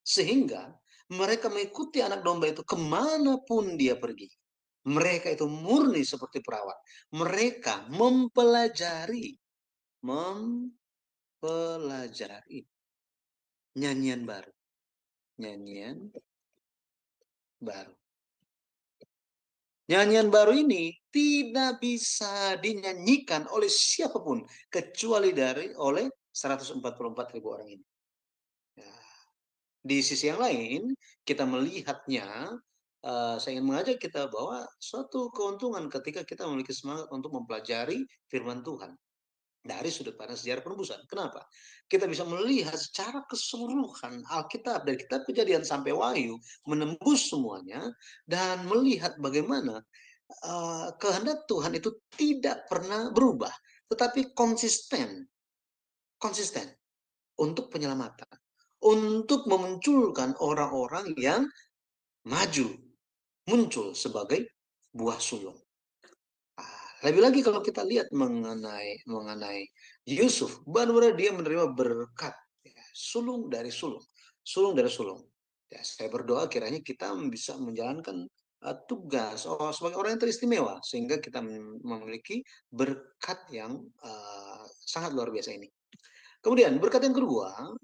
Sehingga mereka mengikuti anak domba itu kemanapun dia pergi. Mereka itu murni seperti perawat. Mereka mempelajari nyanyian baru. Nyanyian baru. Nyanyian baru ini tidak bisa dinyanyikan oleh siapapun kecuali oleh 144.000 orang ini. Ya. Di sisi yang lain, kita melihatnya, saya ingin mengajak kita bahwa suatu keuntungan ketika kita memiliki semangat untuk mempelajari firman Tuhan dari sudut pandang sejarah penebusan. Kenapa? Kita bisa melihat secara keseluruhan Alkitab dari kitab Kejadian sampai Wahyu, menembus semuanya dan melihat bagaimana kehendak Tuhan itu tidak pernah berubah, tetapi konsisten untuk penyelamatan, untuk memunculkan orang-orang yang maju, muncul sebagai buah sulung. Lebih lagi kalau kita lihat mengenai Yusuf, benar-benar dia menerima berkat, ya, sulung dari sulung. Ya, saya berdoa kiranya kita bisa menjalankan tugas sebagai orang yang teristimewa sehingga kita memiliki berkat yang sangat luar biasa ini. Kemudian berkat yang kedua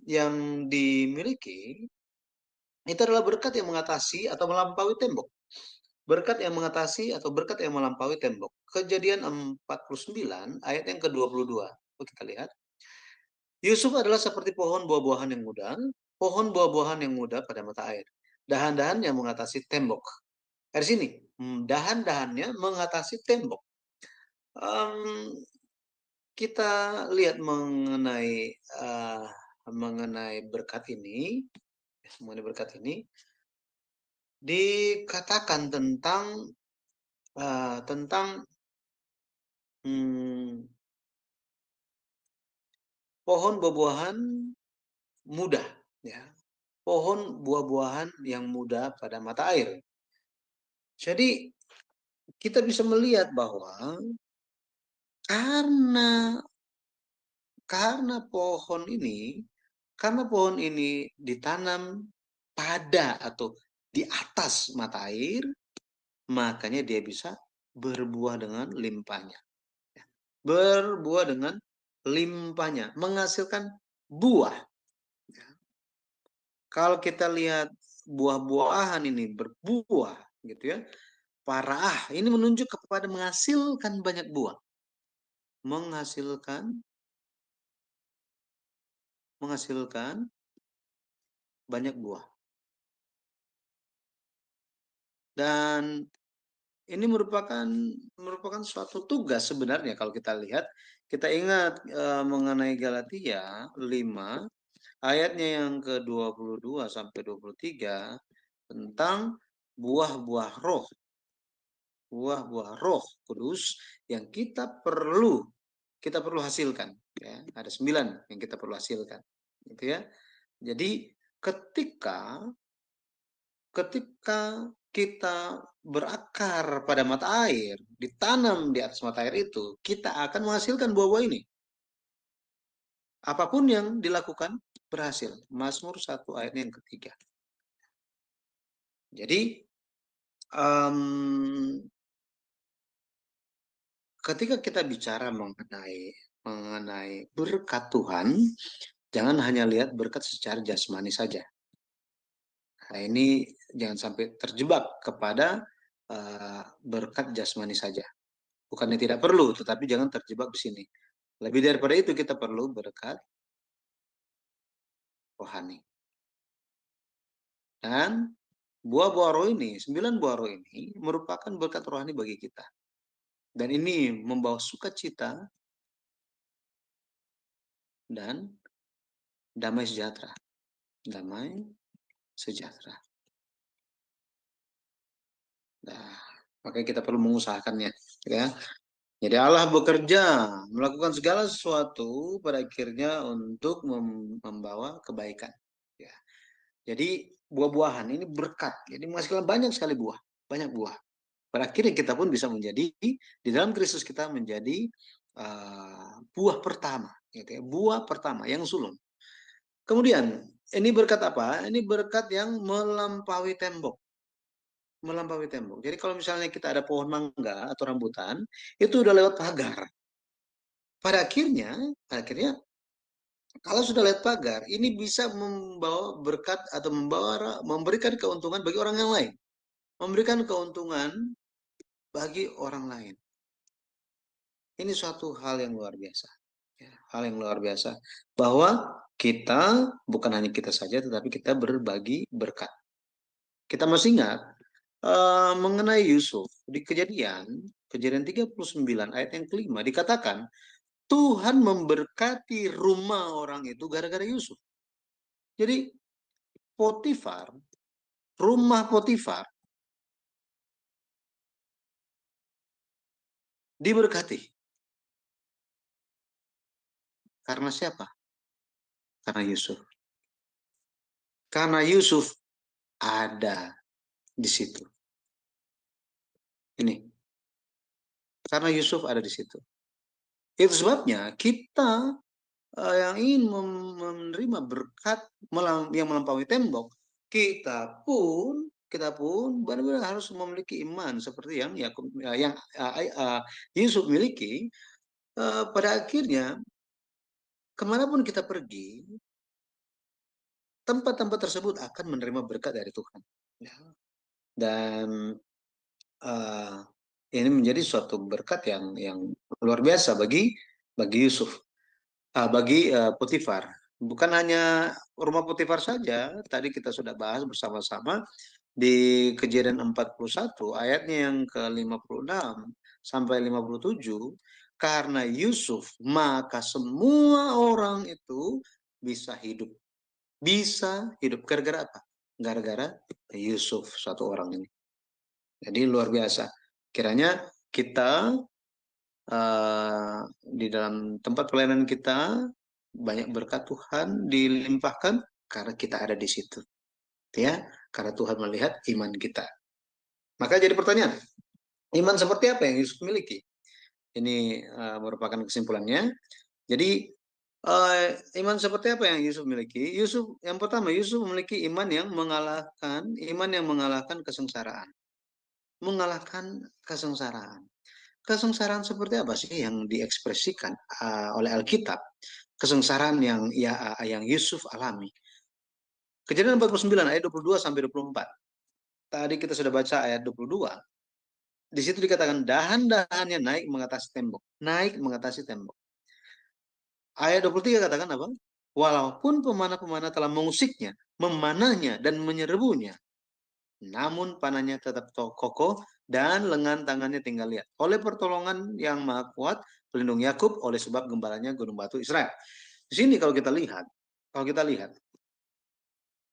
yang dimiliki itu adalah berkat yang mengatasi atau melampaui tembok. Berkat yang mengatasi atau berkat yang melampaui tembok. Kejadian 49 ayat yang ke-22. Kita lihat. Yusuf adalah seperti pohon buah-buahan yang muda, pohon buah-buahan yang muda pada mata air. Dahan-dahan yang mengatasi tembok. Dari sini, dahan-dahannya mengatasi tembok. Kita lihat mengenai berkat ini, dikatakan tentang pohon buah-buahan muda, ya, pohon buah-buahan yang muda pada mata air. Jadi kita bisa melihat bahwa karena pohon ini ditanam pada atau di atas mata air, makanya dia bisa berbuah dengan limpahnya. Berbuah dengan limpahnya, menghasilkan buah. Kalau kita lihat buah-buahan ini berbuah, gitu ya, parah, ini menunjuk kepada menghasilkan banyak buah. Menghasilkan banyak buah. Dan ini merupakan suatu tugas sebenarnya kalau kita lihat. Kita ingat mengenai Galatia 5 ayatnya yang ke-22 sampai 23 tentang buah-buah roh. Buah-buah roh kudus yang kita perlu hasilkan, ya. Ada 9 yang kita perlu hasilkan, gitu ya. Jadi ketika kita berakar pada mata air, ditanam di atas mata air itu, kita akan menghasilkan buah-buah ini. Apapun yang dilakukan, berhasil. Mazmur 1 ayat yang ketiga. Jadi ketika kita bicara mengenai berkat Tuhan, jangan hanya lihat berkat secara jasmani saja. Nah, ini jangan sampai terjebak kepada berkat jasmani saja. Bukannya tidak perlu, tetapi jangan terjebak di sini. Lebih daripada itu kita perlu berkat rohani. Dan buah-buah roh ini, 9 buah roh ini merupakan berkat rohani bagi kita. Dan ini membawa sukacita dan damai sejahtera. Damai sejahtera. Nah, makanya kita perlu mengusahakannya, ya. Jadi Allah bekerja melakukan segala sesuatu pada akhirnya untuk membawa kebaikan. Ya. Jadi buah-buahan ini berkat. Jadi menghasilkan banyak sekali buah, banyak buah. Pada akhirnya kita pun bisa menjadi di dalam Kristus kita menjadi buah pertama, gitu ya, buah pertama yang sulung. Kemudian ini berkat apa? Ini berkat yang melampaui tembok. Melampaui tembok. Jadi kalau misalnya kita ada pohon mangga atau rambutan, itu udah lewat pagar. Pada akhirnya kalau sudah lewat pagar, ini bisa membawa berkat atau memberikan keuntungan bagi orang yang lain. Memberikan keuntungan bagi orang lain. Ini suatu hal yang luar biasa. Ya, hal yang luar biasa. Bahwa kita, bukan hanya kita saja, tetapi kita berbagi berkat. Kita masih ingat mengenai Yusuf di kejadian 39 ayat yang kelima dikatakan Tuhan memberkati rumah orang itu gara-gara Yusuf. Jadi Potifar, rumah Potifar diberkati. Karena siapa? Karena Yusuf. Karena Yusuf ada di situ. Ini. Karena Yusuf ada di situ. Itu sebabnya kita yang ingin menerima berkat yang melampaui tembok, kita pun benar-benar harus memiliki iman seperti yang Yusuf miliki. Pada akhirnya kemanapun kita pergi, tempat-tempat tersebut akan menerima berkat dari Tuhan. Dan ini menjadi suatu berkat yang luar biasa bagi Yusuf. Bagi Potifar. Bukan hanya rumah Potifar saja, tadi kita sudah bahas bersama-sama di Kejadian 41 ayatnya yang ke-56 sampai 57, karena Yusuf maka semua orang itu bisa hidup. Bisa hidup gara-gara apa? Gara-gara Yusuf, satu orang ini. Jadi luar biasa. Kiranya kita di dalam tempat pelayanan kita banyak berkat Tuhan dilimpahkan karena kita ada di situ, ya, karena Tuhan melihat iman kita. Maka jadi pertanyaan, iman seperti apa yang Yusuf miliki? Ini merupakan kesimpulannya. Jadi iman seperti apa yang Yusuf miliki? Yang pertama, Yusuf memiliki iman yang mengalahkan kesengsaraan. Mengalahkan kesengsaraan. Kesengsaraan seperti apa sih yang diekspresikan oleh Alkitab? Kesengsaraan yang Yusuf alami. Kejadian 49 ayat 22 sampai 24. Tadi kita sudah baca ayat 22. Di situ dikatakan dahan-dahannya naik mengatasi tembok. Naik mengatasi tembok. Ayat 23 katakan apa? Walaupun pemanah-pemanah telah mengusiknya, memanahnya dan menyerbunya, namun panahnya tetap kokoh dan lengan tangannya tinggal lihat. Oleh pertolongan yang maha kuat, pelindung Yakub, oleh sebab gembalanya gunung batu Israel. Di sini kalau kita lihat,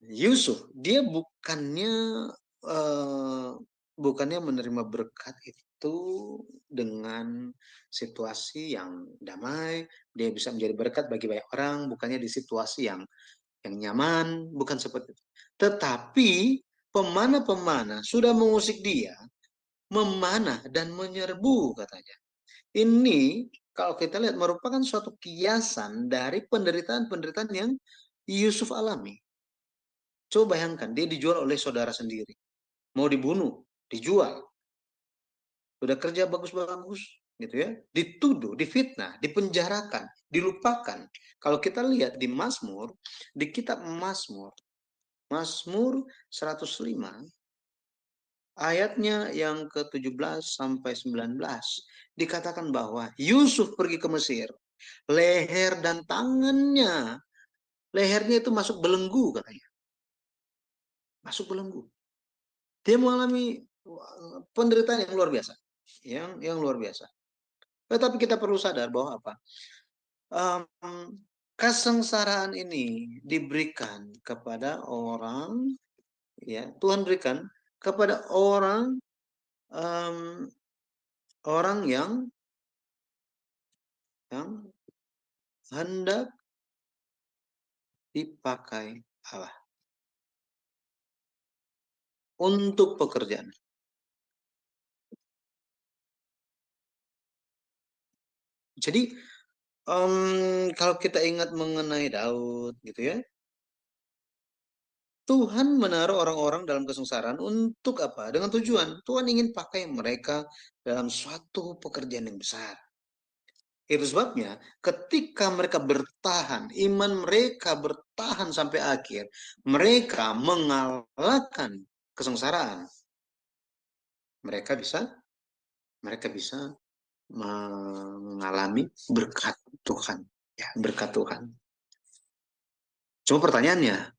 Yusuf dia bukannya menerima berkat itu dengan situasi yang damai, dia bisa menjadi berkat bagi banyak orang, bukannya di situasi yang nyaman, bukan seperti itu. Tetapi pemanah-pemanah sudah mengusik dia, memanah dan menyerbu katanya. Ini kalau kita lihat merupakan suatu kiasan dari penderitaan-penderitaan yang Yusuf alami. Coba bayangkan, dia dijual oleh saudara sendiri. Mau dibunuh, dijual. Udah kerja bagus-bagus, gitu ya. Dituduh, difitnah, dipenjarakan, dilupakan. Kalau kita lihat di Mazmur, di kitab Mazmur 105, ayatnya yang ke-17 sampai 19, dikatakan bahwa Yusuf pergi ke Mesir, leher dan tangannya, lehernya itu masuk belenggu katanya. Masuk belenggu. Dia mengalami penderitaan yang luar biasa. Yang luar biasa. Tetapi kita perlu sadar bahwa apa? Kesengsaraan ini diberikan kepada orang, ya, Tuhan berikan kepada orang orang yang hendak dipakai Allah untuk pekerjaan. Jadi kalau kita ingat mengenai Daud, gitu ya, Tuhan menaruh orang-orang dalam kesengsaraan untuk apa? Dengan tujuan. Tuhan ingin pakai mereka dalam suatu pekerjaan yang besar. Itu sebabnya ketika mereka bertahan, iman mereka bertahan sampai akhir, mereka mengalahkan kesengsaraan. Mereka bisa mengalami berkat Tuhan, ya, berkat Tuhan. Cuma pertanyaannya,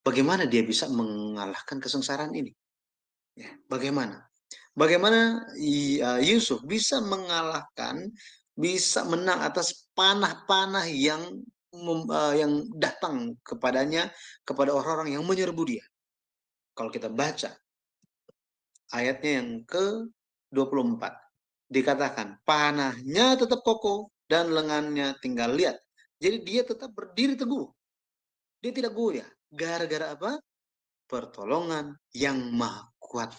bagaimana dia bisa mengalahkan kesengsaraan ini? Ya, bagaimana Yusuf bisa mengalahkan, bisa menang atas panah-panah yang datang kepadanya, kepada orang-orang yang menyerbu dia. Kalau kita baca ayatnya yang ke-24, dikatakan panahnya tetap kokoh dan lengannya tinggal liat. Jadi dia tetap berdiri teguh. Dia tidak goyah. Gara-gara apa? Pertolongan yang maha kuat,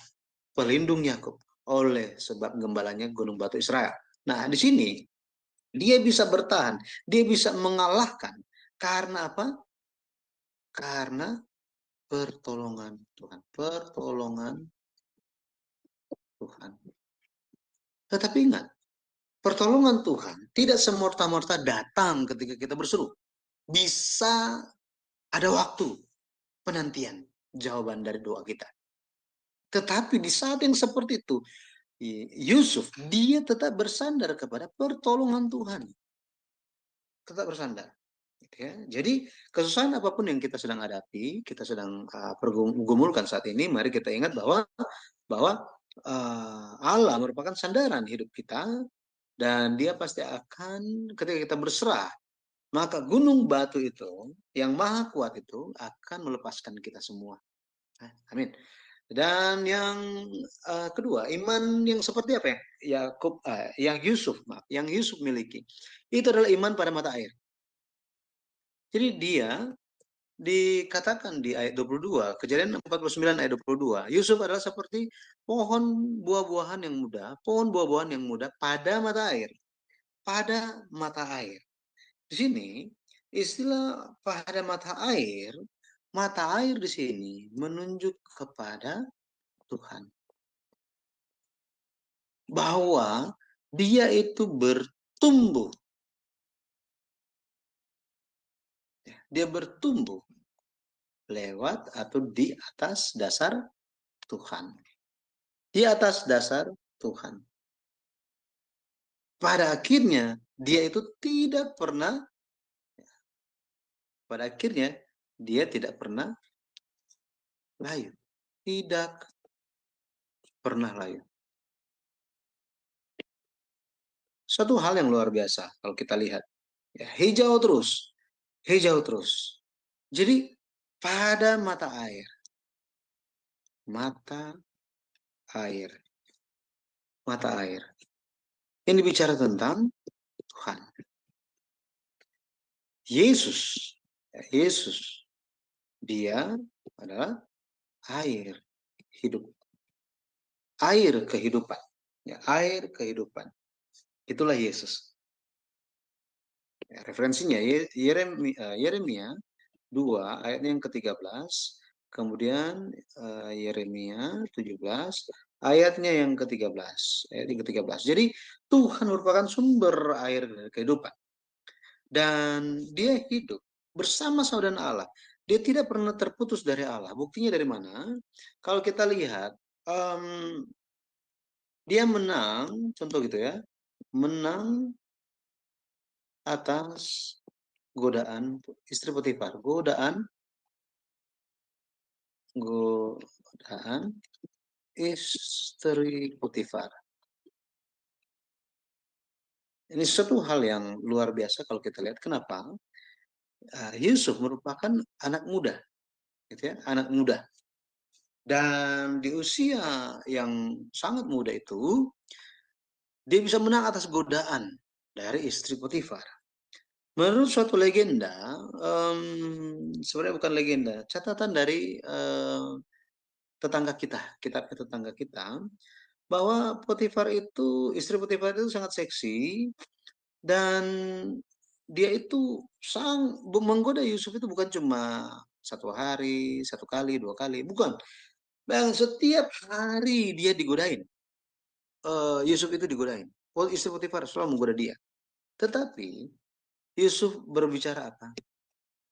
pelindung Yakub, oleh sebab gembalanya gunung batu Israel. Nah, di sini dia bisa bertahan, dia bisa mengalahkan karena apa? Karena pertolongan Tuhan, pertolongan Tuhan. Tetapi ingat, pertolongan Tuhan tidak semorta-morta datang ketika kita berseru. Bisa ada waktu penantian jawaban dari doa kita. Tetapi di saat yang seperti itu, Yusuf, dia tetap bersandar kepada pertolongan Tuhan. Tetap bersandar. Ya, jadi kesusahan apapun yang kita sedang hadapi, kita sedang pergumulkan saat ini, mari kita ingat bahwa Allah merupakan sandaran hidup kita, dan dia pasti akan, ketika kita berserah, maka gunung batu itu yang maha kuat itu akan melepaskan kita semua. Amin. Dan yang kedua, iman yang seperti apa yang Yusuf miliki, itu adalah iman pada mata air. Jadi dia dikatakan di ayat 22, Kejadian 49 ayat 22, Yusuf adalah seperti pohon buah-buahan yang muda pada mata air. Pada mata air. Di sini istilah pada mata air di sini menunjuk kepada Tuhan. Bahwa dia itu bertumbuh. Dia bertumbuh lewat atau di atas dasar Tuhan. Di atas dasar Tuhan. Pada akhirnya dia itu tidak pernah layu. Tidak pernah layu. Satu hal yang luar biasa kalau kita lihat. Ya, hijau terus. Jadi pada mata air. Ini bicara tentang Tuhan. Yesus, dia adalah air hidup. Air kehidupan. Ya, air kehidupan. Itulah Yesus. Referensinya Yeremia 2 ayatnya yang ke-13, kemudian Yeremia 17 ayatnya yang ke-13, ayat yang ke-13. Jadi Tuhan merupakan sumber air dari kehidupan. Dan dia hidup bersama-sama dengan Allah. Dia tidak pernah terputus dari Allah. Buktinya dari mana? Kalau kita lihat, dia menang, contoh gitu ya, menang atas godaan istri Potifar, godaan istri Potifar. Ini suatu hal yang luar biasa kalau kita lihat. Kenapa? Yusuf merupakan anak muda, gitu ya, anak muda. Dan di usia yang sangat muda itu, dia bisa menang atas godaan dari istri Potifar. Menurut suatu legenda, sebenarnya bukan legenda, catatan dari tetangga kita, kitabnya tetangga kita, bahwa Potifar itu, istri Potifar itu sangat seksi, dan dia itu menggoda Yusuf itu bukan cuma 1 hari, 1 kali, 2 kali, bukan. Dan setiap hari dia digodain. Yusuf itu digodain. Istri Potifar selalu menggoda dia. Tetapi Yusuf berbicara apa?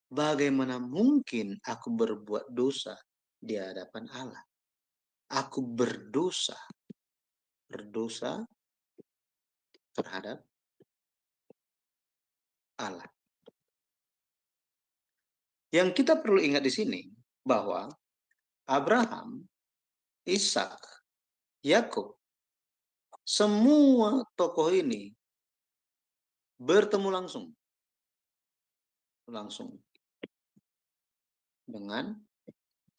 Bagaimana mungkin aku berbuat dosa di hadapan Allah? Aku berdosa terhadap Allah. Yang kita perlu ingat di sini bahwa Abraham, Ishak, Yakub, semua tokoh ini bertemu langsung dengan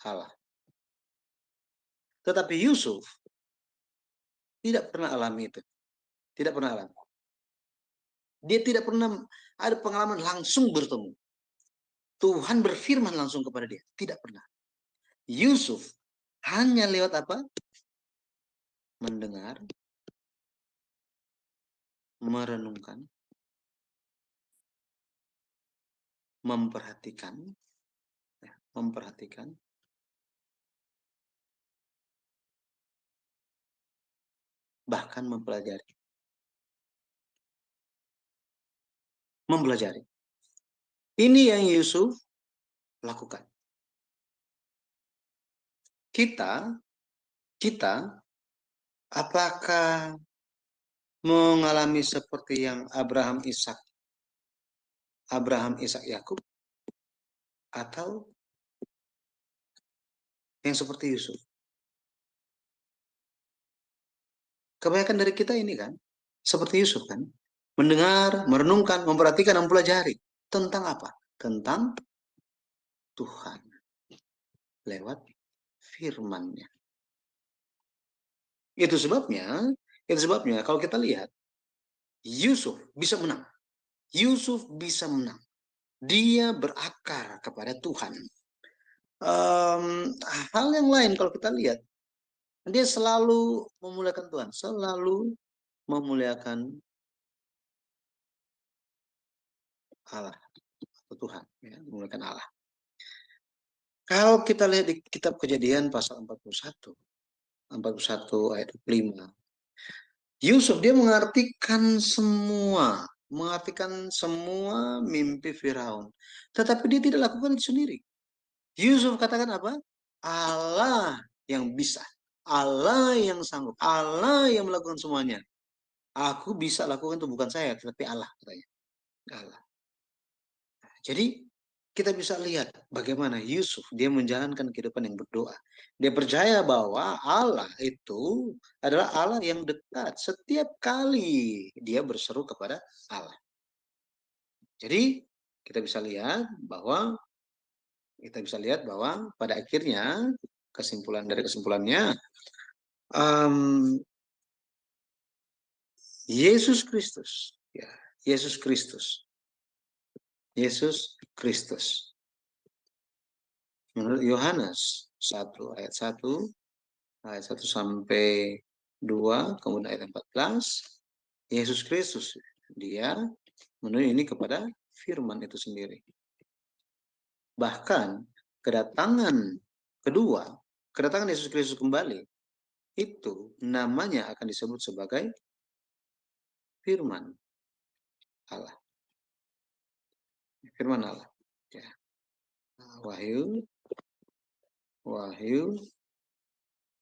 Allah. Tetapi Yusuf tidak pernah alami itu. Tidak pernah alami. Dia tidak pernah ada pengalaman langsung bertemu. Tuhan berfirman langsung kepada dia. Tidak pernah. Yusuf hanya lewat apa? Mendengar, merenungkan, memperhatikan, bahkan mempelajari. Ini yang Yusuf lakukan. Kita apakah mengalami seperti yang Abraham, Ishak, Yakub, atau yang seperti Yusuf? Kebanyakan dari kita ini kan seperti Yusuf kan, mendengar, merenungkan, memperhatikan, mempelajari tentang apa? Tentang Tuhan lewat firman-Nya. Itu sebabnya kalau kita lihat Yusuf bisa menang. Dia berakar kepada Tuhan. Hal yang lain kalau kita lihat, dia selalu memuliakan Tuhan, selalu memuliakan Allah atau Tuhan, ya, memuliakan Allah. Kalau kita lihat di kitab Kejadian pasal 41 ayat 5, Yusuf dia mengartikan semua mimpi Firaun, tetapi dia tidak lakukan itu sendiri. Yusuf katakan apa? Allah yang bisa, Allah yang sanggup, Allah yang melakukan semuanya. Aku bisa lakukan itu bukan saya, tetapi Allah, katanya. Allah. Jadi kita bisa lihat bagaimana Yusuf dia menjalankan kehidupan yang berdoa. Dia percaya bahwa Allah itu adalah Allah yang dekat. Setiap kali dia berseru kepada Allah. Jadi kita bisa lihat bahwa pada akhirnya kesimpulannya Yesus Kristus. Menurut Yohanes 1 ayat 1 sampai 2, kemudian ayat 14, Yesus Kristus dia menuju ini kepada firman itu sendiri. Bahkan kedatangan kedua, kedatangan Yesus Kristus kembali, itu namanya akan disebut sebagai firman Allah. Firman Allah. Ya. Wahyu,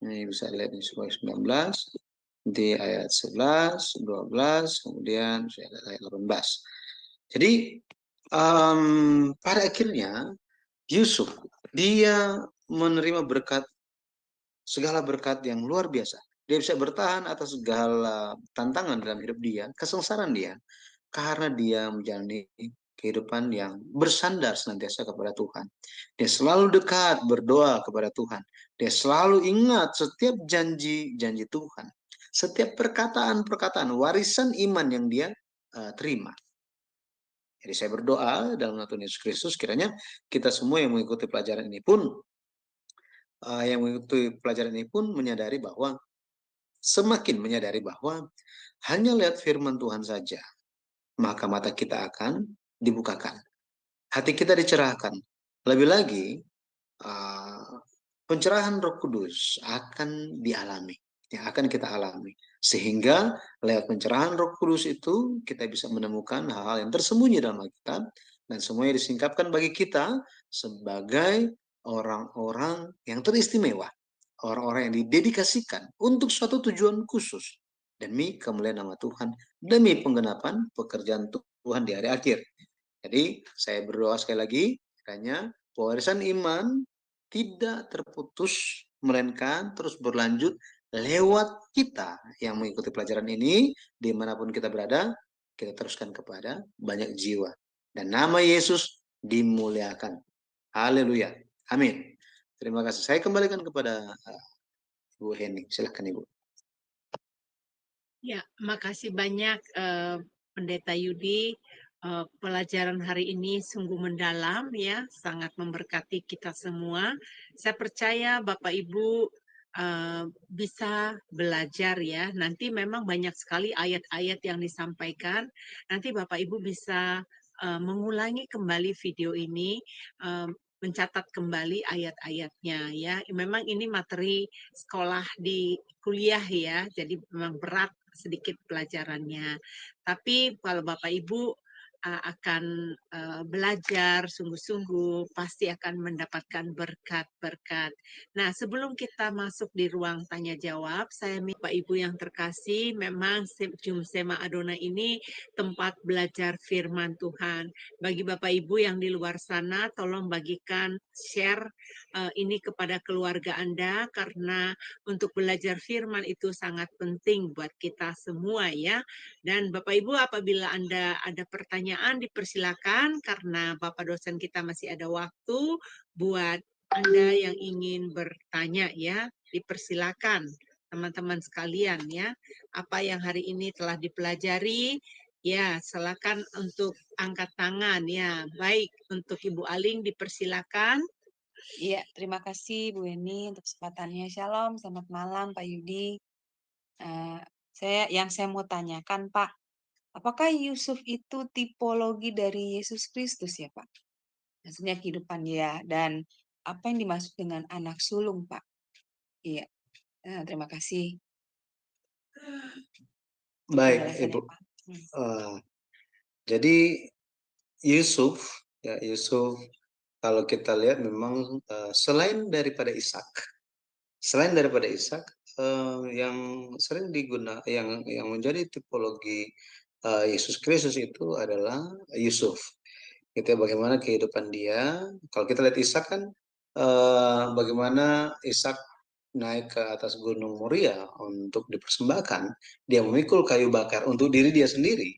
ini bisa lihat di 19, di ayat 11, 12, kemudian ayat 18. Jadi pada akhirnya Yusuf dia menerima berkat, segala berkat yang luar biasa. Dia bisa bertahan atas segala tantangan dalam hidup dia, kesengsaraan dia, karena dia menjalani kehidupan yang bersandar senantiasa kepada Tuhan. Dia selalu dekat berdoa kepada Tuhan. Dia selalu ingat setiap janji-janji Tuhan. Setiap perkataan-perkataan warisan iman yang dia terima. Jadi saya berdoa dalam nama Tuhan Yesus Kristus, kiranya kita semua yang mengikuti pelajaran ini pun menyadari bahwa, semakin menyadari bahwa hanya lihat firman Tuhan saja, maka mata kita akan dibukakan. Hati kita dicerahkan. Lebih lagi, pencerahan Roh Kudus akan dialami, yang akan kita alami. Sehingga lewat pencerahan Roh Kudus itu kita bisa menemukan hal-hal yang tersembunyi dalam Alkitab, dan semuanya disingkapkan bagi kita sebagai orang-orang yang teristimewa, orang-orang yang didedikasikan untuk suatu tujuan khusus demi kemuliaan nama Tuhan, demi penggenapan pekerjaan Tuhan di hari akhir. Jadi saya berdoa sekali lagi, kiranya warisan iman tidak terputus, melainkan terus berlanjut lewat kita yang mengikuti pelajaran ini, dimanapun kita berada, kita teruskan kepada banyak jiwa. Dan nama Yesus dimuliakan. Haleluya. Amin. Terima kasih. Saya kembalikan kepada Ibu Heni. Silakan Ibu. Ya, makasih banyak Pendeta Yudi. Pelajaran hari ini sungguh mendalam ya, sangat memberkati kita semua. Saya percaya Bapak Ibu bisa belajar ya. Nanti memang banyak sekali ayat-ayat yang disampaikan. Nanti Bapak Ibu bisa mengulangi kembali video ini, mencatat kembali ayat-ayatnya ya. Memang ini materi sekolah di kuliah ya, jadi memang berat sedikit pelajarannya. Tapi kalau Bapak Ibu akan belajar sungguh-sungguh, pasti akan mendapatkan berkat-berkat. Nah, sebelum kita masuk di ruang tanya jawab, saya minta Bapak Ibu yang terkasih, memang Zoom Sema Adonai ini tempat belajar firman Tuhan. Bagi Bapak Ibu yang di luar sana, tolong bagikan share ini kepada keluarga Anda, karena untuk belajar firman itu sangat penting buat kita semua ya. Dan Bapak Ibu, apabila Anda ada pertanyaan, dipersilakan, karena Bapak dosen kita masih ada waktu buat Anda yang ingin bertanya ya, dipersilakan teman-teman sekalian ya. Apa yang hari ini telah dipelajari, ya silakan untuk angkat tangan ya. Baik, untuk Ibu Aling dipersilakan. Iya, terima kasih Bu Eni untuk kesempatannya. Shalom, selamat malam Pak Yudi. Saya mau tanyakan Pak, apakah Yusuf itu tipologi dari Yesus Kristus ya Pak? Maksudnya kehidupan dia, dan apa yang dimaksud dengan anak sulung Pak? Iya, terima kasih. Baik Penjelasannya, Ibu. Pak. Jadi Yusuf kalau kita lihat memang selain daripada Ishak yang sering digunakan, yang menjadi tipologi Yesus Kristus itu adalah Yusuf. Itu bagaimana kehidupan dia. Kalau kita lihat Ishak kan bagaimana Ishak naik ke atas Gunung Moria untuk dipersembahkan, dia memikul kayu bakar untuk diri dia sendiri,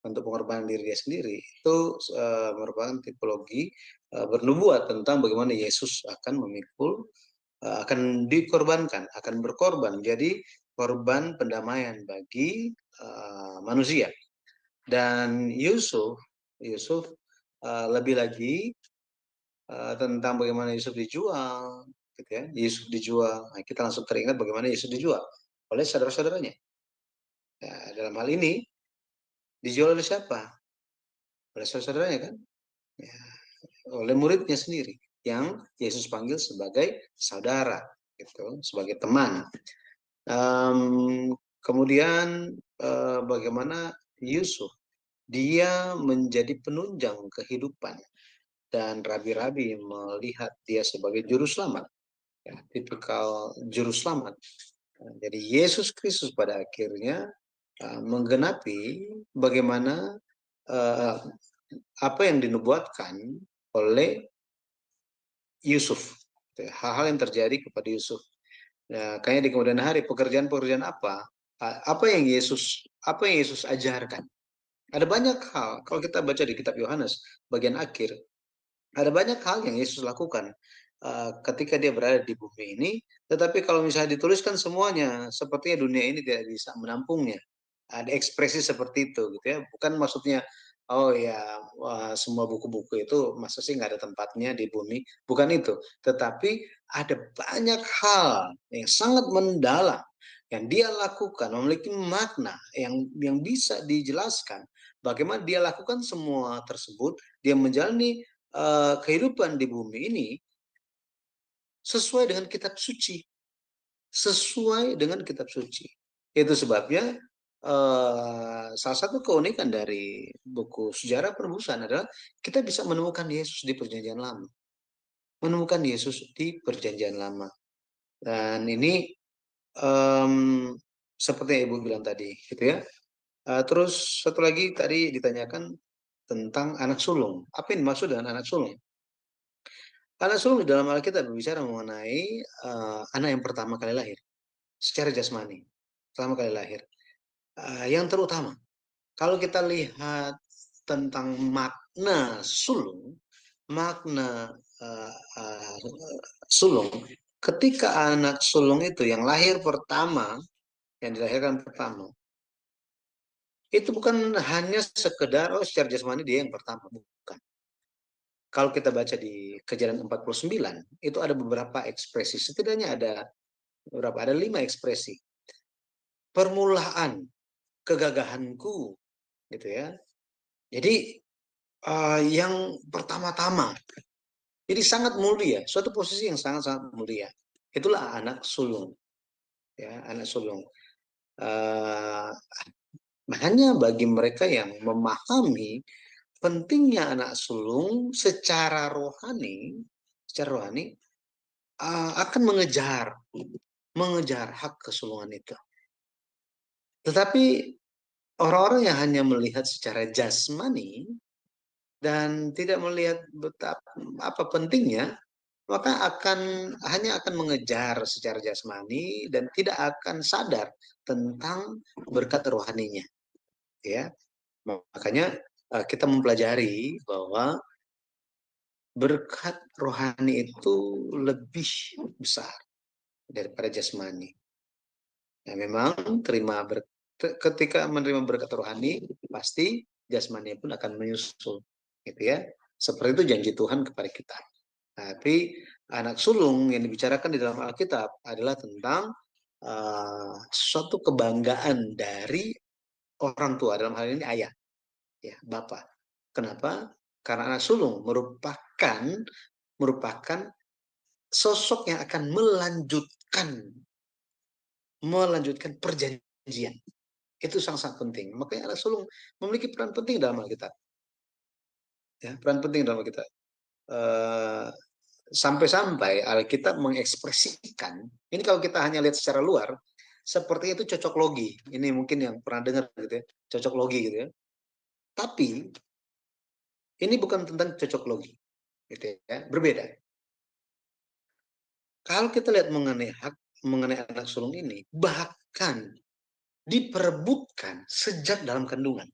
untuk pengorbanan diri dia sendiri. Itu merupakan tipologi bernubuat tentang bagaimana Yesus akan memikul, akan dikorbankan, akan berkorban, jadi korban pendamaian bagi manusia. Dan Yusuf lebih lagi tentang bagaimana Yusuf dijual, gitu ya. Yusuf dijual, nah, kita langsung teringat bagaimana Yusuf dijual oleh saudara-saudaranya. Ya, dalam hal ini dijual oleh siapa? oleh saudara-saudaranya kan, ya, oleh muridnya sendiri yang Yesus panggil sebagai saudara, gitu, sebagai teman. Kemudian bagaimana Yusuf, dia menjadi penunjang kehidupan dan rabi-rabi melihat dia sebagai juru selamat, ya, tipikal juru selamat. Jadi Yesus Kristus pada akhirnya menggenapi bagaimana apa yang dinubuatkan oleh Yusuf, hal-hal yang terjadi kepada Yusuf. Nah, kayaknya di kemudian hari pekerjaan-pekerjaan apa yang Yesus ajarkan. Ada banyak hal kalau kita baca di kitab Yohanes bagian akhir, ada banyak hal yang Yesus lakukan ketika dia berada di bumi ini. Tetapi kalau misalnya dituliskan semuanya, sepertinya dunia ini tidak bisa menampungnya. Ada ekspresi seperti itu, gitu ya. Bukan maksudnya, oh ya, semua buku-buku itu masa sih nggak ada tempatnya di bumi. Bukan itu. Tetapi ada banyak hal yang sangat mendalam yang dia lakukan, memiliki makna yang bisa dijelaskan. Bagaimana dia lakukan semua tersebut, dia menjalani kehidupan di bumi ini sesuai dengan kitab suci. Sesuai dengan kitab suci. Itu sebabnya salah satu keunikan dari buku sejarah penebusan adalah kita bisa menemukan Yesus di Perjanjian Lama. Menemukan Yesus di Perjanjian Lama. Dan ini seperti yang Ibu bilang tadi, gitu ya. Terus satu lagi tadi ditanyakan tentang anak sulung. Apa yang dimaksud dengan anak sulung? Anak sulung di dalam Alkitab berbicara mengenai anak yang pertama kali lahir, secara jasmani, pertama kali lahir. Yang terutama, kalau kita lihat tentang makna sulung, sulung, ketika anak sulung itu yang lahir pertama, yang dilahirkan pertama, itu bukan hanya sekedar secara jasmani dia yang pertama, bukan. Kalau kita baca di Kejadian 49, itu ada beberapa ekspresi. Setidaknya ada 5 ekspresi. Permulaan kegagahanku, gitu ya. Jadi yang pertama-tama, jadi sangat mulia, suatu posisi yang sangat-sangat mulia. Itulah anak sulung, ya, anak sulung. Makanya bagi mereka yang memahami pentingnya anak sulung secara rohani akan mengejar hak kesulungan itu. Tetapi orang-orang yang hanya melihat secara jasmani dan tidak melihat apa pentingnya, maka hanya akan mengejar secara jasmani dan tidak akan sadar tentang berkat rohaninya, ya. Makanya kita mempelajari bahwa berkat rohani itu lebih besar daripada jasmani. Ya, memang ketika menerima berkat rohani, pasti jasmani pun akan menyusul, gitu ya. Seperti itu janji Tuhan kepada kita. Tapi anak sulung yang dibicarakan di dalam Alkitab adalah tentang suatu kebanggaan dari orang tua, dalam hal ini ayah, ya, bapak. Kenapa? Karena anak sulung merupakan sosok yang akan melanjutkan perjanjian. Itu sangat penting. Makanya anak sulung memiliki peran penting dalam Alkitab. Ya, peran penting dalam Alkitab. Sampai-sampai Alkitab mengekspresikan, ini kalau kita hanya lihat secara luar, seperti itu cocok logi. Ini mungkin yang pernah dengar gitu ya, cocok logi gitu ya. Tapi ini bukan tentang cocok logi, gitu ya, berbeda. Kalau kita lihat mengenai anak sulung ini, bahkan diperebutkan sejak dalam kandungan.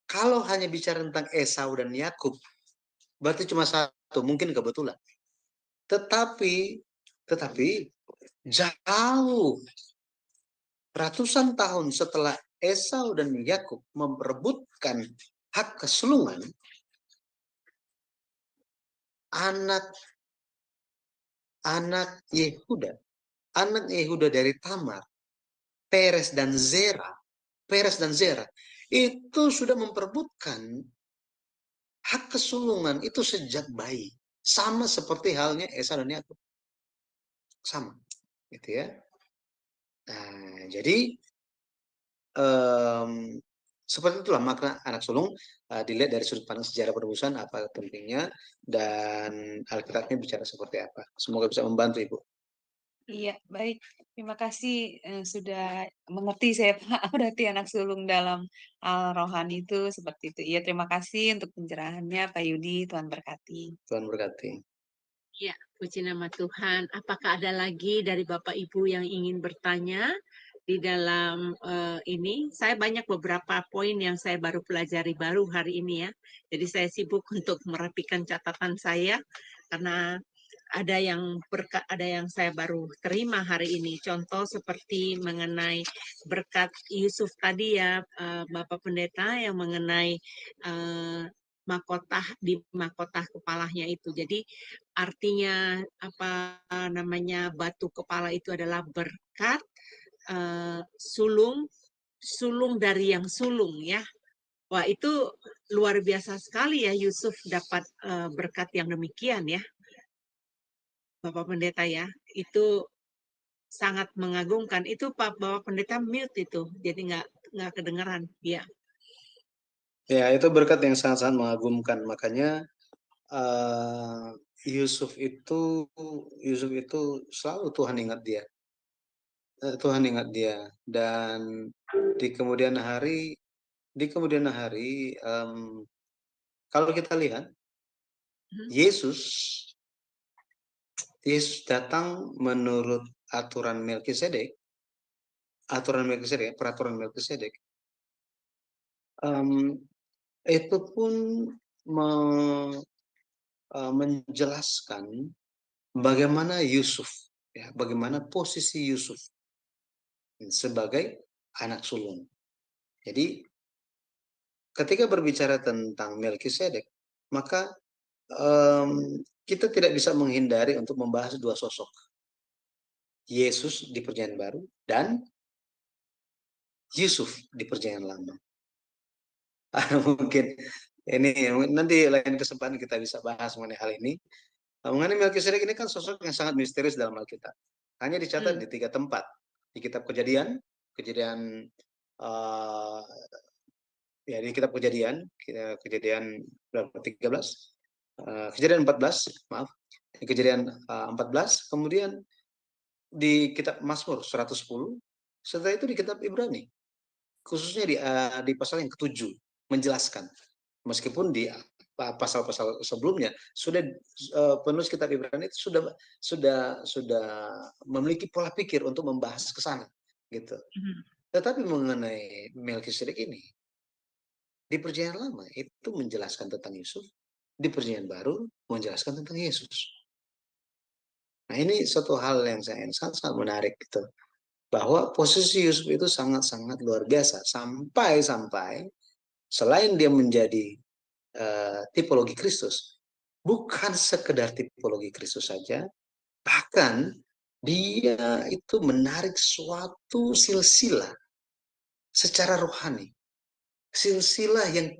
Kalau hanya bicara tentang Esau dan Yakub, berarti cuma satu, mungkin kebetulan. Tetapi jauh ratusan tahun setelah Esau dan Yakub memperebutkan hak kesulungan, anak Yehuda dari Tamar, Peres dan Zera, itu sudah memperebutkan hak kesulungan itu sejak bayi. Sama seperti halnya Esa dan Yakub. Sama. Gitu ya. Nah, jadi seperti itulah makna anak sulung dilihat dari sudut pandang sejarah penebusan apa pentingnya, dan Alkitabnya bicara seperti apa. Semoga bisa membantu Ibu. Iya, baik. Terima kasih sudah mengerti saya, Pak. Berarti anak sulung dalam rohani itu seperti itu. Iya, terima kasih untuk pencerahannya, Pak Yudi. Tuhan berkati. Tuhan berkati. Ya, puji nama Tuhan. Apakah ada lagi dari Bapak Ibu yang ingin bertanya di dalam ini? Saya banyak beberapa poin yang saya baru pelajari baru hari ini ya. Jadi saya sibuk untuk merapikan catatan saya karena ada yang saya baru terima hari ini. Contoh seperti mengenai berkat Yusuf tadi ya, Bapak Pendeta, yang mengenai mahkota kepalanya itu. Jadi artinya apa namanya batu kepala itu adalah berkat, sulung dari yang sulung ya. Wah, itu luar biasa sekali ya Yusuf dapat berkat yang demikian ya. Bapak Pendeta ya, itu sangat mengagumkan. Itu Pak Bapak Pendeta mute itu, jadi nggak kedengaran. Ya. Ya, itu berkat yang sangat-sangat mengagumkan. Makanya Yusuf itu selalu Tuhan ingat dia. Tuhan ingat dia, dan di kemudian hari kalau kita lihat Yesus datang menurut peraturan Melkisedek, itu pun menjelaskan bagaimana Yusuf, ya, bagaimana posisi Yusuf sebagai anak sulung. Jadi ketika berbicara tentang Melkisedek, maka kita tidak bisa menghindari untuk membahas dua sosok, Yesus di Perjanjian Baru dan Yusuf di Perjanjian Lama. Mungkin ini nanti lain kesempatan kita bisa bahas mengenai hal ini. Mengenai Melkisedek ini kan sosok yang sangat misterius dalam Alkitab. Hanya dicatat di 3 tempat. Di kitab Kejadian ya di kitab Kejadian berapa? 13. Kejadian 14, maaf. Kejadian 14, kemudian di kitab Mazmur 110, setelah itu di kitab Ibrani. Khususnya di pasal yang ke-7 menjelaskan. Meskipun di pasal-pasal sebelumnya sudah penulis kitab Ibrani itu sudah memiliki pola pikir untuk membahas ke sana gitu. Tetapi mengenai Melkisedek ini di Perjanjian Lama itu menjelaskan tentang Yusuf, di Perjanjian Baru menjelaskan tentang Yesus. Nah, ini suatu hal yang sangat menarik gitu. Bahwa posisi Yusuf itu sangat-sangat luar biasa sampai selain dia menjadi tipologi Kristus, bukan sekedar tipologi Kristus saja, bahkan dia itu menarik suatu silsilah secara rohani, silsilah yang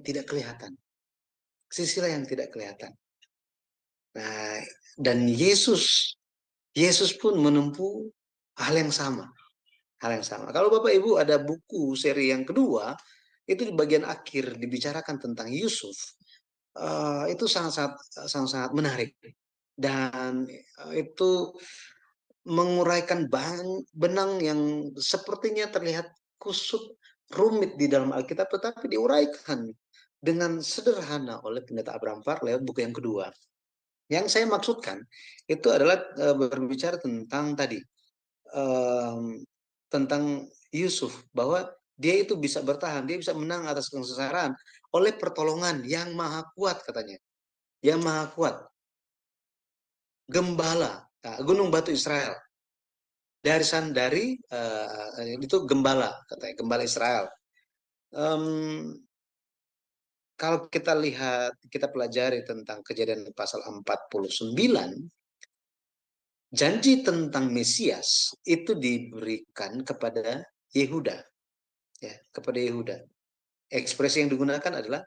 tidak kelihatan. Nah, dan Yesus pun menempuh hal yang sama. Kalau Bapak Ibu ada buku seri yang kedua, itu di bagian akhir dibicarakan tentang Yusuf. Itu sangat menarik, dan itu menguraikan benang yang sepertinya terlihat kusut rumit di dalam Alkitab, tetapi diuraikan dengan sederhana oleh Pendeta Abraham Farr lewat buku yang kedua. Yang saya maksudkan itu adalah berbicara tentang tadi tentang Yusuf, bahwa dia itu bisa bertahan, dia bisa menang atas kesengsaraan oleh pertolongan yang maha kuat, katanya. Yang maha kuat. Gembala, Gunung Batu Israel. Dari itu gembala, katanya, gembala Israel. Kalau kita lihat, kita pelajari tentang Kejadian pasal 49, janji tentang Mesias itu diberikan kepada Yehuda, ya, kepada Yehuda. Ekspresi yang digunakan adalah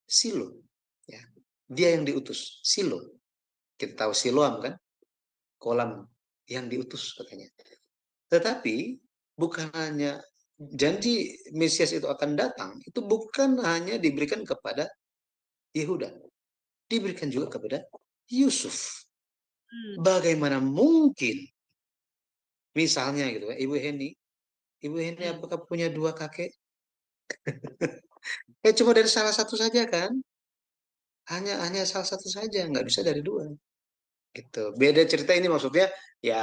Silo, ya. Dia yang diutus, Silo. Kita tahu Siloam kan, kolam yang diutus katanya. Tetapi bukan hanya janji Mesias itu akan datang, itu bukan hanya diberikan kepada Yehuda, diberikan juga kepada Yusuf. Bagaimana mungkin, misalnya gitu, Ibu Heni apakah punya 2 kakek? Cuma dari salah satu saja kan? Hanya salah satu saja, nggak bisa dari 2. Gitu. Beda cerita ini maksudnya ya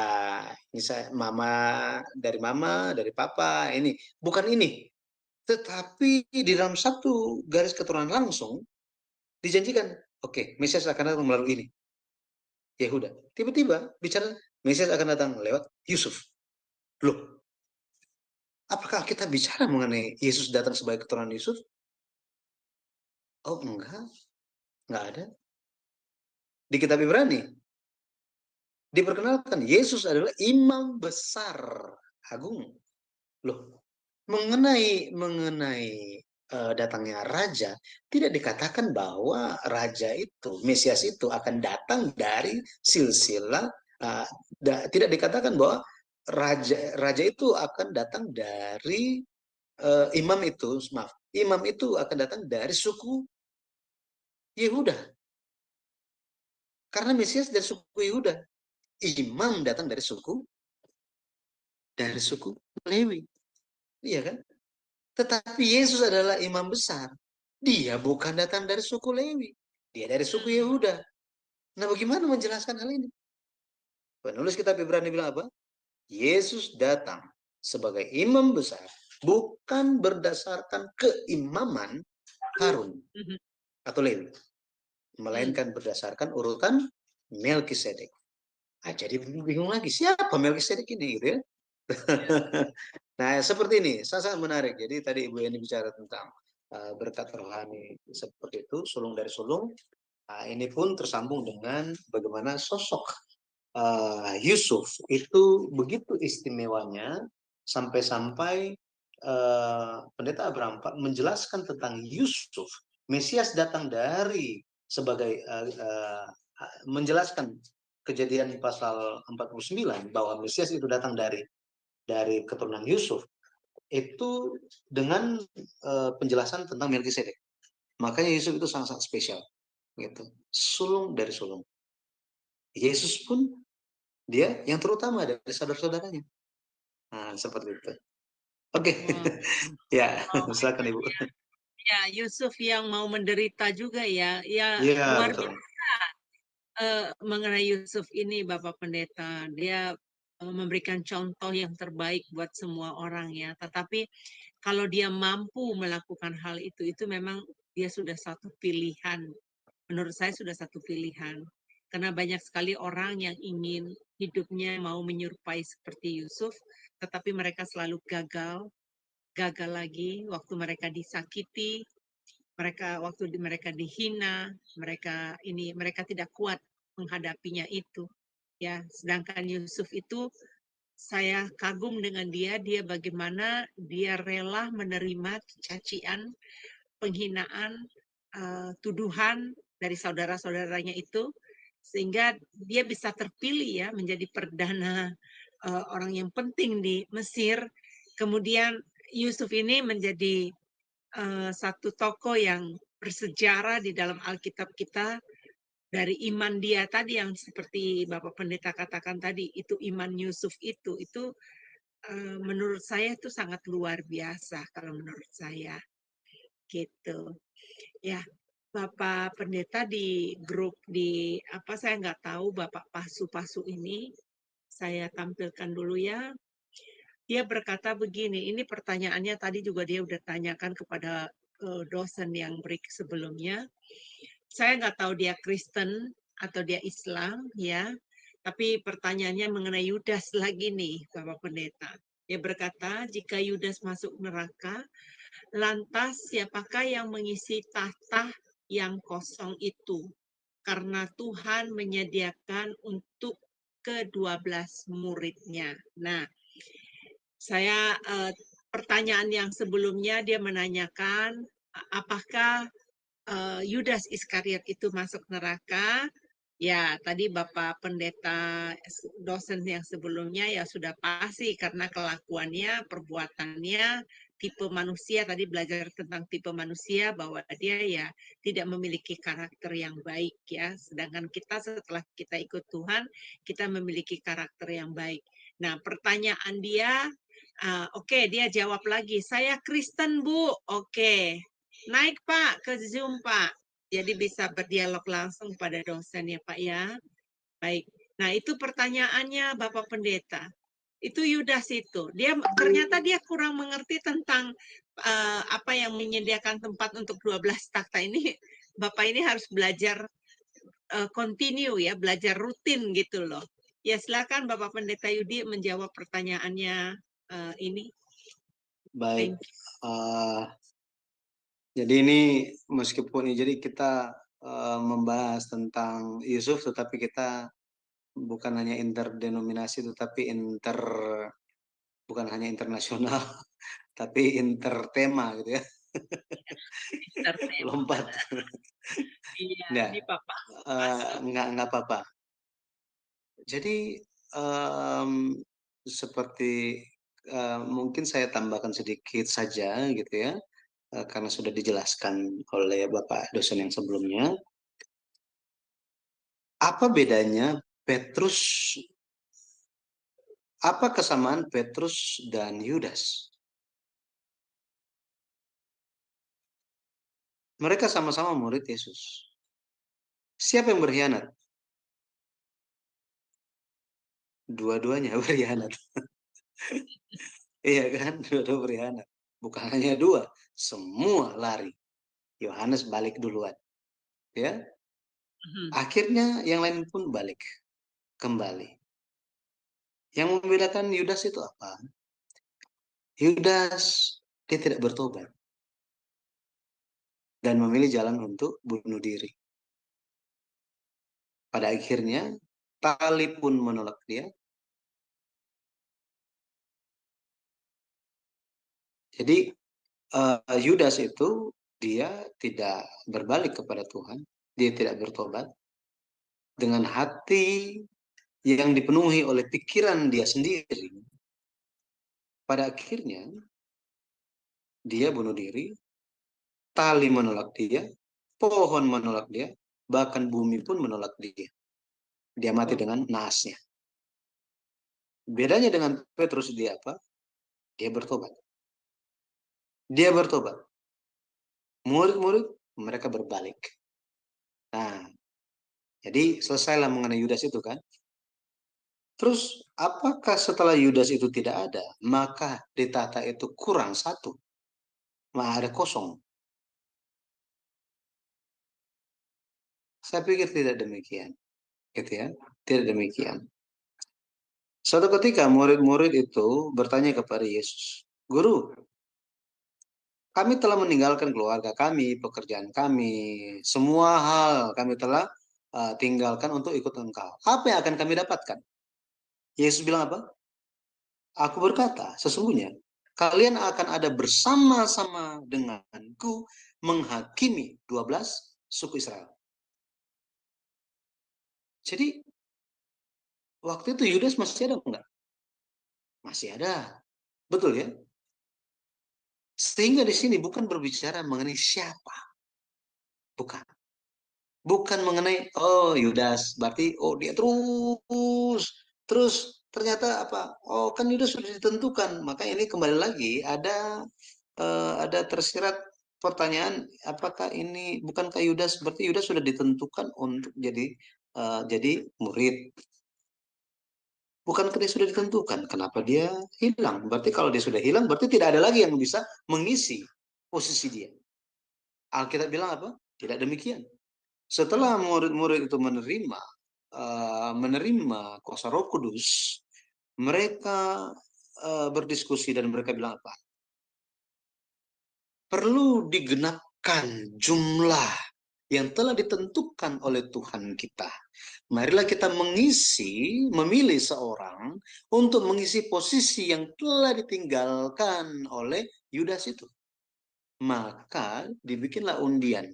misalnya mama, dari papa, ini bukan ini. Tetapi di dalam satu garis keturunan langsung dijanjikan, oke, Mesias akan datang melalui ini. Yehuda. Tiba-tiba bicara Mesias akan datang lewat Yusuf. Loh, apakah kita bicara mengenai Yesus datang sebagai keturunan Yusuf? Oh, enggak ada. Di kitab Ibrani diperkenalkan Yesus adalah imam besar agung. Loh, mengenai datangnya raja, tidak dikatakan bahwa raja itu, Mesias itu akan datang dari silsilah, tidak dikatakan bahwa raja itu akan datang dari imam itu akan datang dari suku Yehuda. Karena Mesias dari suku Yehuda, imam datang dari suku Lewi. Iya kan? Tetapi Yesus adalah imam besar. Dia bukan datang dari suku Lewi. Dia dari suku Yehuda. Nah, bagaimana menjelaskan hal ini? Penulis kitab Ibrani bilang apa? Yesus datang sebagai imam besar bukan berdasarkan keimaman Harun atau Lewi, melainkan berdasarkan urutan Melkisedek. Jadi bingung lagi, siapa Melkisedek ini gitu ya? Nah, seperti ini, sangat menarik. Jadi tadi Ibu Eni bicara tentang berkat rohani seperti itu, sulung dari sulung. Ini pun tersambung dengan bagaimana sosok Yusuf itu begitu istimewanya sampai-sampai Pendeta Abraham menjelaskan tentang Yusuf. Mesias datang dari sebagai menjelaskan Kejadian pasal 49 bahwa Mesias itu datang dari keturunan Yusuf itu dengan penjelasan tentang Melkisedek. Makanya Yusuf itu sangat-sangat spesial, gitu. Sulung dari sulung. Yesus pun dia yang terutama dari saudara-saudaranya. Nah, seperti itu. Oke, ya, silakan Ibu. Ya, Yusuf yang mau menderita juga ya. Ya, Iya, luar betul. biasa mengenai Yusuf ini, Bapak Pendeta. Dia memberikan contoh yang terbaik buat semua orang ya. Tetapi kalau dia mampu melakukan hal itu memang dia sudah satu pilihan. Menurut saya sudah satu pilihan. Karena banyak sekali orang yang ingin hidupnya mau menyerupai seperti Yusuf, tetapi mereka selalu gagal lagi waktu mereka disakiti, waktu mereka dihina, mereka tidak kuat menghadapinya itu. Ya, sedangkan Yusuf itu saya kagum dengan dia bagaimana dia rela menerima cacian, penghinaan, tuduhan dari saudara-saudaranya itu, sehingga dia bisa terpilih ya menjadi perdana orang yang penting di Mesir. Kemudian Yusuf ini menjadi satu tokoh yang bersejarah di dalam Alkitab kita. Dari iman dia tadi yang seperti Bapak Pendeta katakan tadi, itu iman Yusuf itu menurut saya itu sangat luar biasa kalau menurut saya. Gitu. Ya, Bapak Pendeta di grup saya nggak tahu Bapak Pasu-Pasu ini, saya tampilkan dulu ya. Dia berkata begini, ini pertanyaannya tadi juga dia udah tanyakan kepada dosen yang break sebelumnya. Saya nggak tahu dia Kristen atau dia Islam ya, tapi pertanyaannya mengenai Yudas lagi nih, Bapak Pendeta. Dia berkata, jika Yudas masuk neraka, lantas siapakah yang mengisi tahta yang kosong itu? Karena Tuhan menyediakan untuk ke-12 muridnya. Nah, saya pertanyaan yang sebelumnya dia menanyakan apakah Yudas Iskariot itu masuk neraka. Ya, tadi Bapak Pendeta dosen yang sebelumnya ya sudah pasti karena kelakuannya, perbuatannya, tipe manusia, tadi belajar tentang tipe manusia bahwa dia ya tidak memiliki karakter yang baik ya. Sedangkan kita setelah kita ikut Tuhan, kita memiliki karakter yang baik. Nah, pertanyaan dia, oke, dia jawab lagi, saya Kristen Bu, oke. Naik Pak ke Zoom Pak. Jadi bisa berdialog langsung pada dosen ya Pak ya. Baik. Nah itu pertanyaannya Bapak Pendeta. Itu Yudas itu. Ternyata dia kurang mengerti tentang apa yang menyediakan tempat untuk 12 takhta ini. Bapak ini harus belajar continue ya, belajar rutin gitu loh. Ya silakan Bapak Pendeta Yudi menjawab pertanyaannya ini. Baik. Jadi ini meskipun jadi kita membahas tentang Yusuf, tetapi kita bukan hanya interdenominasi, tetapi bukan hanya internasional, tapi intertema gitu ya. Lompat. Iya, Nah, ini Papa. nggak apa-apa. Jadi seperti mungkin saya tambahkan sedikit saja gitu ya. Karena sudah dijelaskan oleh Bapak dosen yang sebelumnya. Apa bedanya Petrus, apa kesamaan Petrus dan Yudas? Mereka sama-sama murid Yesus. Siapa yang berkhianat? Dua-duanya berkhianat. Iya kan? Dua-dua berkhianat. Bukan hanya dua, semua lari. Yohanes balik duluan. Ya, akhirnya yang lain pun balik kembali. Yang membedakan Yudas itu apa? Yudas dia tidak bertobat dan memilih jalan untuk bunuh diri. Pada akhirnya tali pun menolak dia. Jadi Yudas itu dia tidak berbalik kepada Tuhan, dia tidak bertobat dengan hati yang dipenuhi oleh pikiran dia sendiri. Pada akhirnya dia bunuh diri, tali menolak dia, pohon menolak dia, bahkan bumi pun menolak dia. Dia mati dengan naasnya. Bedanya dengan Petrus dia apa? Dia bertobat. Dia bertobat. Murid-murid mereka berbalik. Nah, jadi selesailah mengenai Yudas itu kan. Terus apakah setelah Yudas itu tidak ada, maka di tahta itu kurang satu, maka ada kosong? Saya pikir tidak demikian, gitu ya, tidak demikian. Suatu ketika murid-murid itu bertanya kepada Yesus, Guru, kami telah meninggalkan keluarga kami, pekerjaan kami, semua hal kami telah tinggalkan untuk ikut Engkau. Apa yang akan kami dapatkan? Yesus bilang apa? Aku berkata, sesungguhnya kalian akan ada bersama-sama denganku menghakimi 12 suku Israel. Jadi waktu itu Yudas masih ada enggak? Masih ada. Betul ya? Sehingga di sini bukan berbicara mengenai siapa. Bukan. Bukan mengenai, oh Yudas, berarti oh dia terus ternyata apa? Oh kan Yudas sudah ditentukan. Maka ini kembali lagi ada tersirat pertanyaan, apakah ini bukankah Yudas, berarti Yudas sudah ditentukan untuk jadi murid. Bukankah dia sudah ditentukan? Kenapa dia hilang? Berarti kalau dia sudah hilang, berarti tidak ada lagi yang bisa mengisi posisi dia. Alkitab bilang apa? Tidak demikian. Setelah murid-murid itu menerima kuasa Roh Kudus, mereka berdiskusi dan mereka bilang apa? Perlu digenapkan jumlah yang telah ditentukan oleh Tuhan kita. Marilah kita memilih seorang untuk mengisi posisi yang telah ditinggalkan oleh Yudas itu. Maka dibikinlah undian.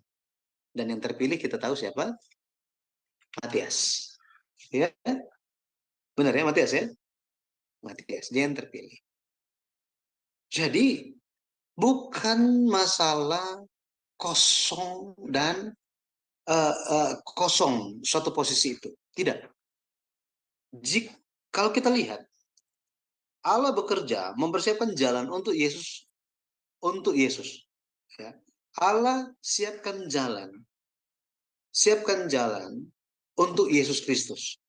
Dan yang terpilih kita tahu siapa? Matias. Ya, benar ya, Matias ya? Matias, dia yang terpilih. Jadi, bukan masalah kosong dan kosong suatu posisi itu. Tidak. Kalau kita lihat, Allah bekerja mempersiapkan jalan untuk Yesus. Ya. Allah siapkan jalan untuk Yesus Kristus.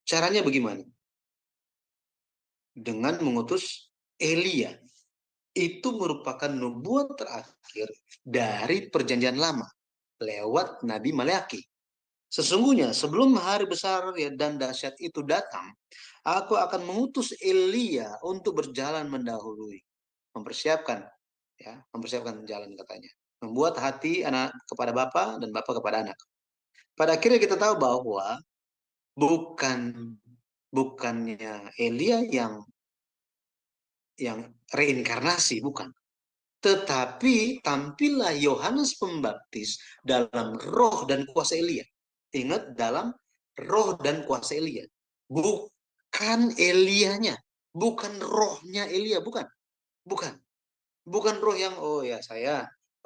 Caranya bagaimana? Dengan mengutus Elia. Itu merupakan nubuat terakhir dari perjanjian lama lewat Nabi Maleaki. Sesungguhnya sebelum hari besar dan dahsyat itu datang, aku akan mengutus Elia untuk berjalan mendahului, mempersiapkan jalan katanya, membuat hati anak kepada bapa dan bapa kepada anak. Pada akhirnya kita tahu bahwa bukannya Elia yang reinkarnasi, bukan. Tetapi tampillah Yohanes Pembaptis dalam roh dan kuasa Elia. Ingat, dalam roh dan kuasa Elia. Bukan Elianya, bukan rohnya Elia, bukan. Bukan roh yang,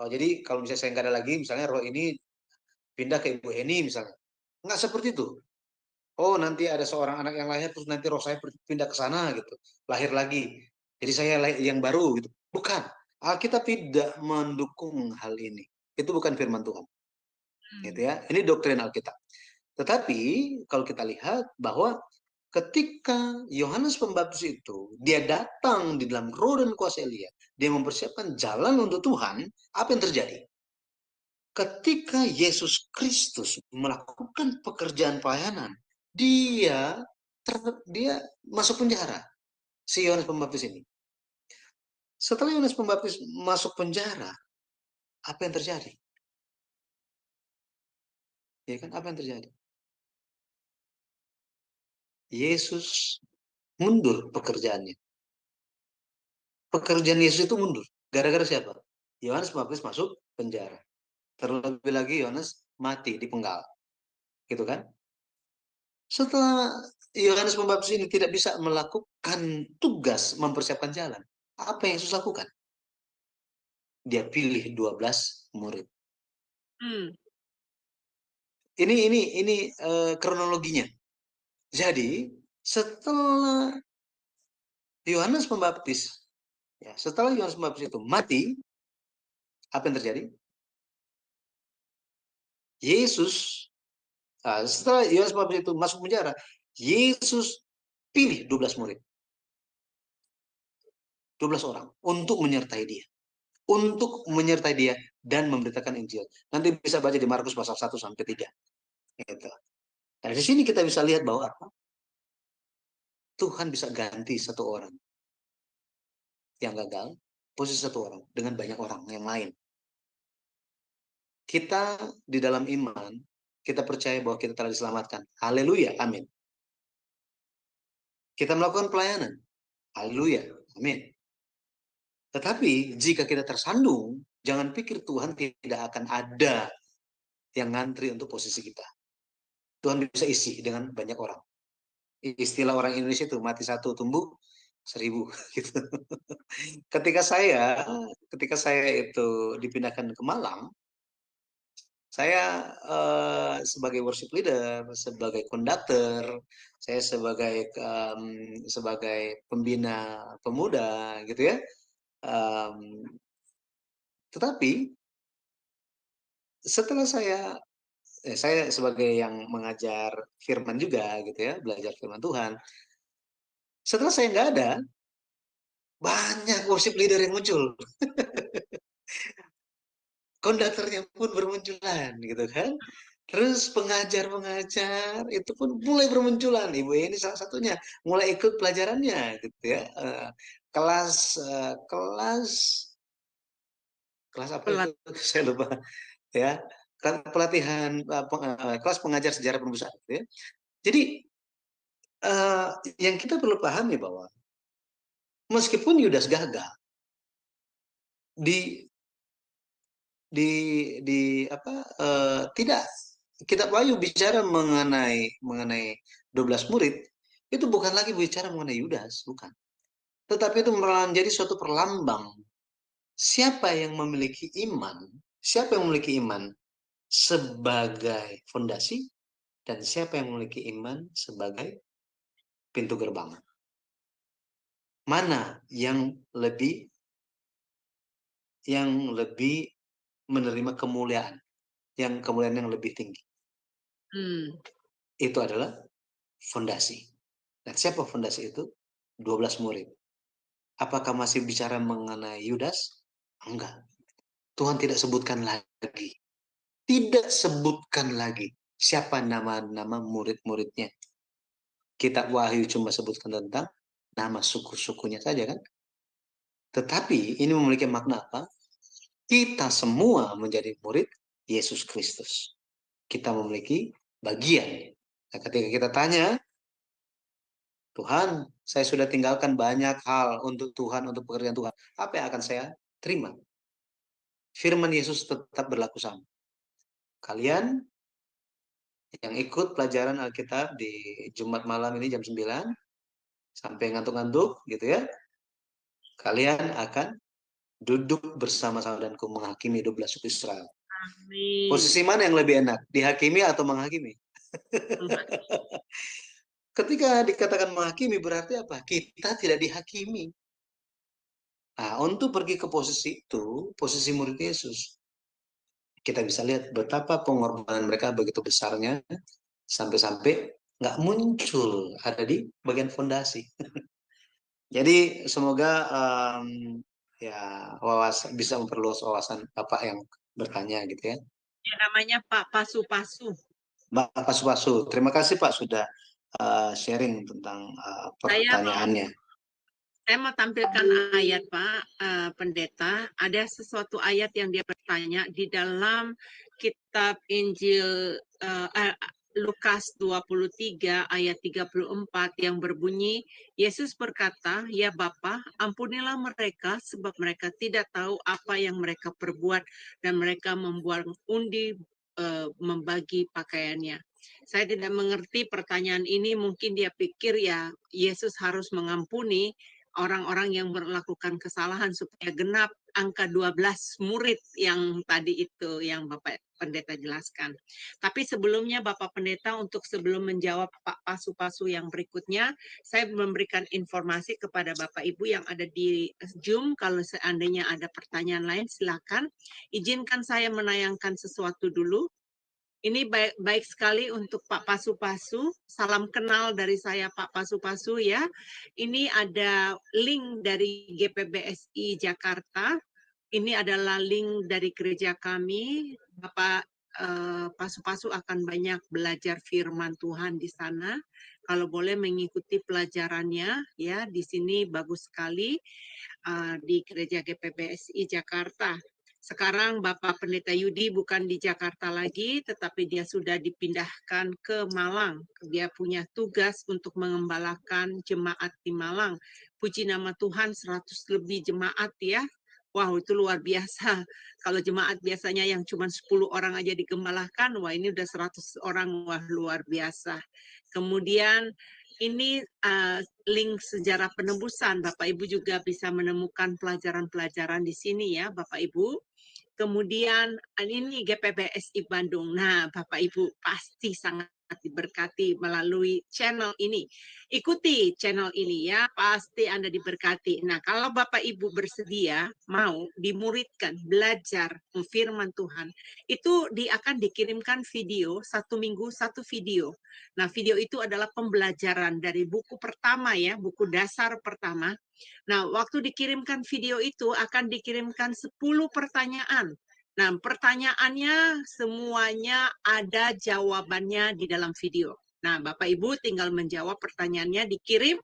jadi kalau misalnya saya nggak ada lagi, misalnya roh ini pindah ke Ibu Heni misalnya. Nggak seperti itu. Oh, nanti ada seorang anak yang lahir, terus nanti roh saya pindah ke sana gitu. Lahir lagi. Jadi saya yang baru gitu. Bukan. Alkitab tidak mendukung hal ini. Itu bukan firman Tuhan. Gitu ya. Ini doktrin Alkitab. Tetapi kalau kita lihat bahwa ketika Yohanes Pembaptis itu, dia datang di dalam roh dan kuasa Elia, dia mempersiapkan jalan untuk Tuhan, apa yang terjadi? Ketika Yesus Kristus melakukan pekerjaan pelayanan, dia masuk penjara, si Yohanes Pembaptis ini. Setelah Yohanes Pembaptis masuk penjara, apa yang terjadi? Ya kan, apa yang terjadi? Yesus mundur pekerjaannya. Pekerjaan Yesus itu mundur. Gara-gara siapa? Yohanes Pembaptis masuk penjara. Terlebih lagi Yohanes mati dipenggal. Gitu kan? Setelah Yohanes Pembaptis ini tidak bisa melakukan tugas mempersiapkan jalan, apa yang Yesus lakukan? Dia pilih 12 murid. Ini kronologinya. Jadi setelah Yohanes Pembaptis itu mati, apa yang terjadi? Yesus, setelah Yohanes Pembaptis itu masuk penjara, Yesus pilih 12 murid. 12 orang untuk menyertai dia dan memberitakan Injil. Nanti bisa baca di Markus pasal 1 sampai 3. Gitu. Nah, di sini kita bisa lihat bahwa Tuhan bisa ganti satu orang yang gagal, posisi satu orang dengan banyak orang yang lain. Kita di dalam iman, kita percaya bahwa kita telah diselamatkan. Haleluya, amin. Kita melakukan pelayanan. Haleluya, amin. Tetapi jika kita tersandung, jangan pikir Tuhan tidak akan ada yang ngantri untuk posisi kita. Tuhan bisa isi dengan banyak orang. Istilah orang Indonesia itu mati satu tumbuh 1000 gitu. Ketika saya itu dipindahkan ke Malang, saya sebagai worship leader, sebagai konduktor, saya sebagai pembina pemuda gitu ya. Tetapi setelah saya sebagai yang mengajar firman juga gitu ya, belajar firman Tuhan. Setelah saya nggak ada, banyak worship leader yang muncul. Konduktornya pun bermunculan gitu kan. Terus pengajar-pengajar itu pun mulai bermunculan. Ibu ini salah satunya mulai ikut pelajarannya gitu ya. Kelas apa itu? Saya lupa ya. pelatihan kelas pengajar sejarah penebusan. Gitu ya. Jadi yang kita perlu pahami bahwa meskipun Yudas gagal di tidak Kitab Wahyu bicara mengenai 12 murid, itu bukan lagi bicara mengenai Yudas, bukan. Tetapi itu menjadi suatu perlambang siapa yang memiliki iman sebagai fondasi dan siapa yang memiliki iman sebagai pintu gerbang. Mana yang lebih menerima kemuliaan yang lebih tinggi? Itu adalah fondasi. Dan siapa fondasi itu? 12 murid. Apakah masih bicara mengenai Yudas? Enggak. Tuhan tidak sebutkan lagi. Tidak sebutkan lagi siapa nama-nama murid-muridnya. Kitab Wahyu cuma sebutkan tentang nama suku-sukunya saja kan. Tetapi ini memiliki makna apa? Kita semua menjadi murid Yesus Kristus. Kita memiliki bagian. Nah, ketika kita tanya, Tuhan, saya sudah tinggalkan banyak hal untuk Tuhan, untuk pekerjaan Tuhan. Apa yang akan saya terima? Firman Yesus tetap berlaku sama. Kalian yang ikut pelajaran Alkitab di Jumat malam ini jam 9, sampai ngantuk-ngantuk gitu ya, kalian akan duduk bersama-sama dan menghakimi 12 suku Israel. Amin. Posisi mana yang lebih enak? Dihakimi atau menghakimi? Ketika dikatakan menghakimi berarti apa? Kita tidak dihakimi. Nah, untuk pergi ke posisi itu, posisi murid Yesus, kita bisa lihat betapa pengorbanan mereka begitu besarnya, sampai-sampai nggak muncul ada di bagian fondasi. Jadi semoga bisa memperluas wawasan Bapak yang bertanya gitu ya. Ya, namanya Pak Pasu-Pasu. Mbak Pasu-Pasu, terima kasih Pak sudah sharing tentang pertanyaannya. Saya mau tampilkan ayat Pak Pendeta. Ada sesuatu ayat yang dia bertanya di dalam kitab Injil Lukas 23 ayat 34 yang berbunyi, Yesus berkata, "Ya Bapa, ampunilah mereka sebab mereka tidak tahu apa yang mereka perbuat dan mereka membuang undi membagi pakaiannya." Saya tidak mengerti pertanyaan ini, mungkin dia pikir ya Yesus harus mengampuni orang-orang yang melakukan kesalahan supaya genap angka 12 murid yang tadi itu yang Bapak Pendeta jelaskan. Tapi sebelumnya Bapak Pendeta, untuk sebelum menjawab Pak Pasu-Pasu yang berikutnya, saya memberikan informasi kepada Bapak Ibu yang ada di Zoom, kalau seandainya ada pertanyaan lain silakan. Izinkan saya menayangkan sesuatu dulu. Ini baik sekali untuk Pak Pasu-Pasu. Salam kenal dari saya Pak Pasu-Pasu ya. Ini ada link dari GPBSI Jakarta. Ini adalah link dari gereja kami. Bapak Pasu-Pasu akan banyak belajar firman Tuhan di sana. Kalau boleh mengikuti pelajarannya ya, di sini bagus sekali di gereja GPBSI Jakarta. Sekarang Bapak Pendeta Yudi bukan di Jakarta lagi, tetapi dia sudah dipindahkan ke Malang. Dia punya tugas untuk mengembalakan jemaat di Malang. Puji nama Tuhan, 100 lebih jemaat ya. Wow, itu luar biasa. Kalau jemaat biasanya yang cuma 10 orang aja digembalakan, wah ini udah 100 orang, wah luar biasa. Kemudian ini link sejarah penebusan. Bapak Ibu juga bisa menemukan pelajaran-pelajaran di sini ya, Bapak Ibu. Kemudian ini GPBSI Bandung. Nah, Bapak Ibu pasti sangat diberkati melalui channel ini. Ikuti channel ini ya, pasti Anda diberkati. Nah, kalau Bapak Ibu bersedia mau dimuridkan, belajar firman Tuhan, itu akan dikirimkan video, 1 minggu 1 video. Nah, video itu adalah pembelajaran dari buku pertama ya, buku dasar pertama. Nah, waktu dikirimkan video itu akan dikirimkan 10 pertanyaan. Nah, pertanyaannya semuanya ada jawabannya di dalam video. Nah, Bapak Ibu tinggal menjawab pertanyaannya, dikirim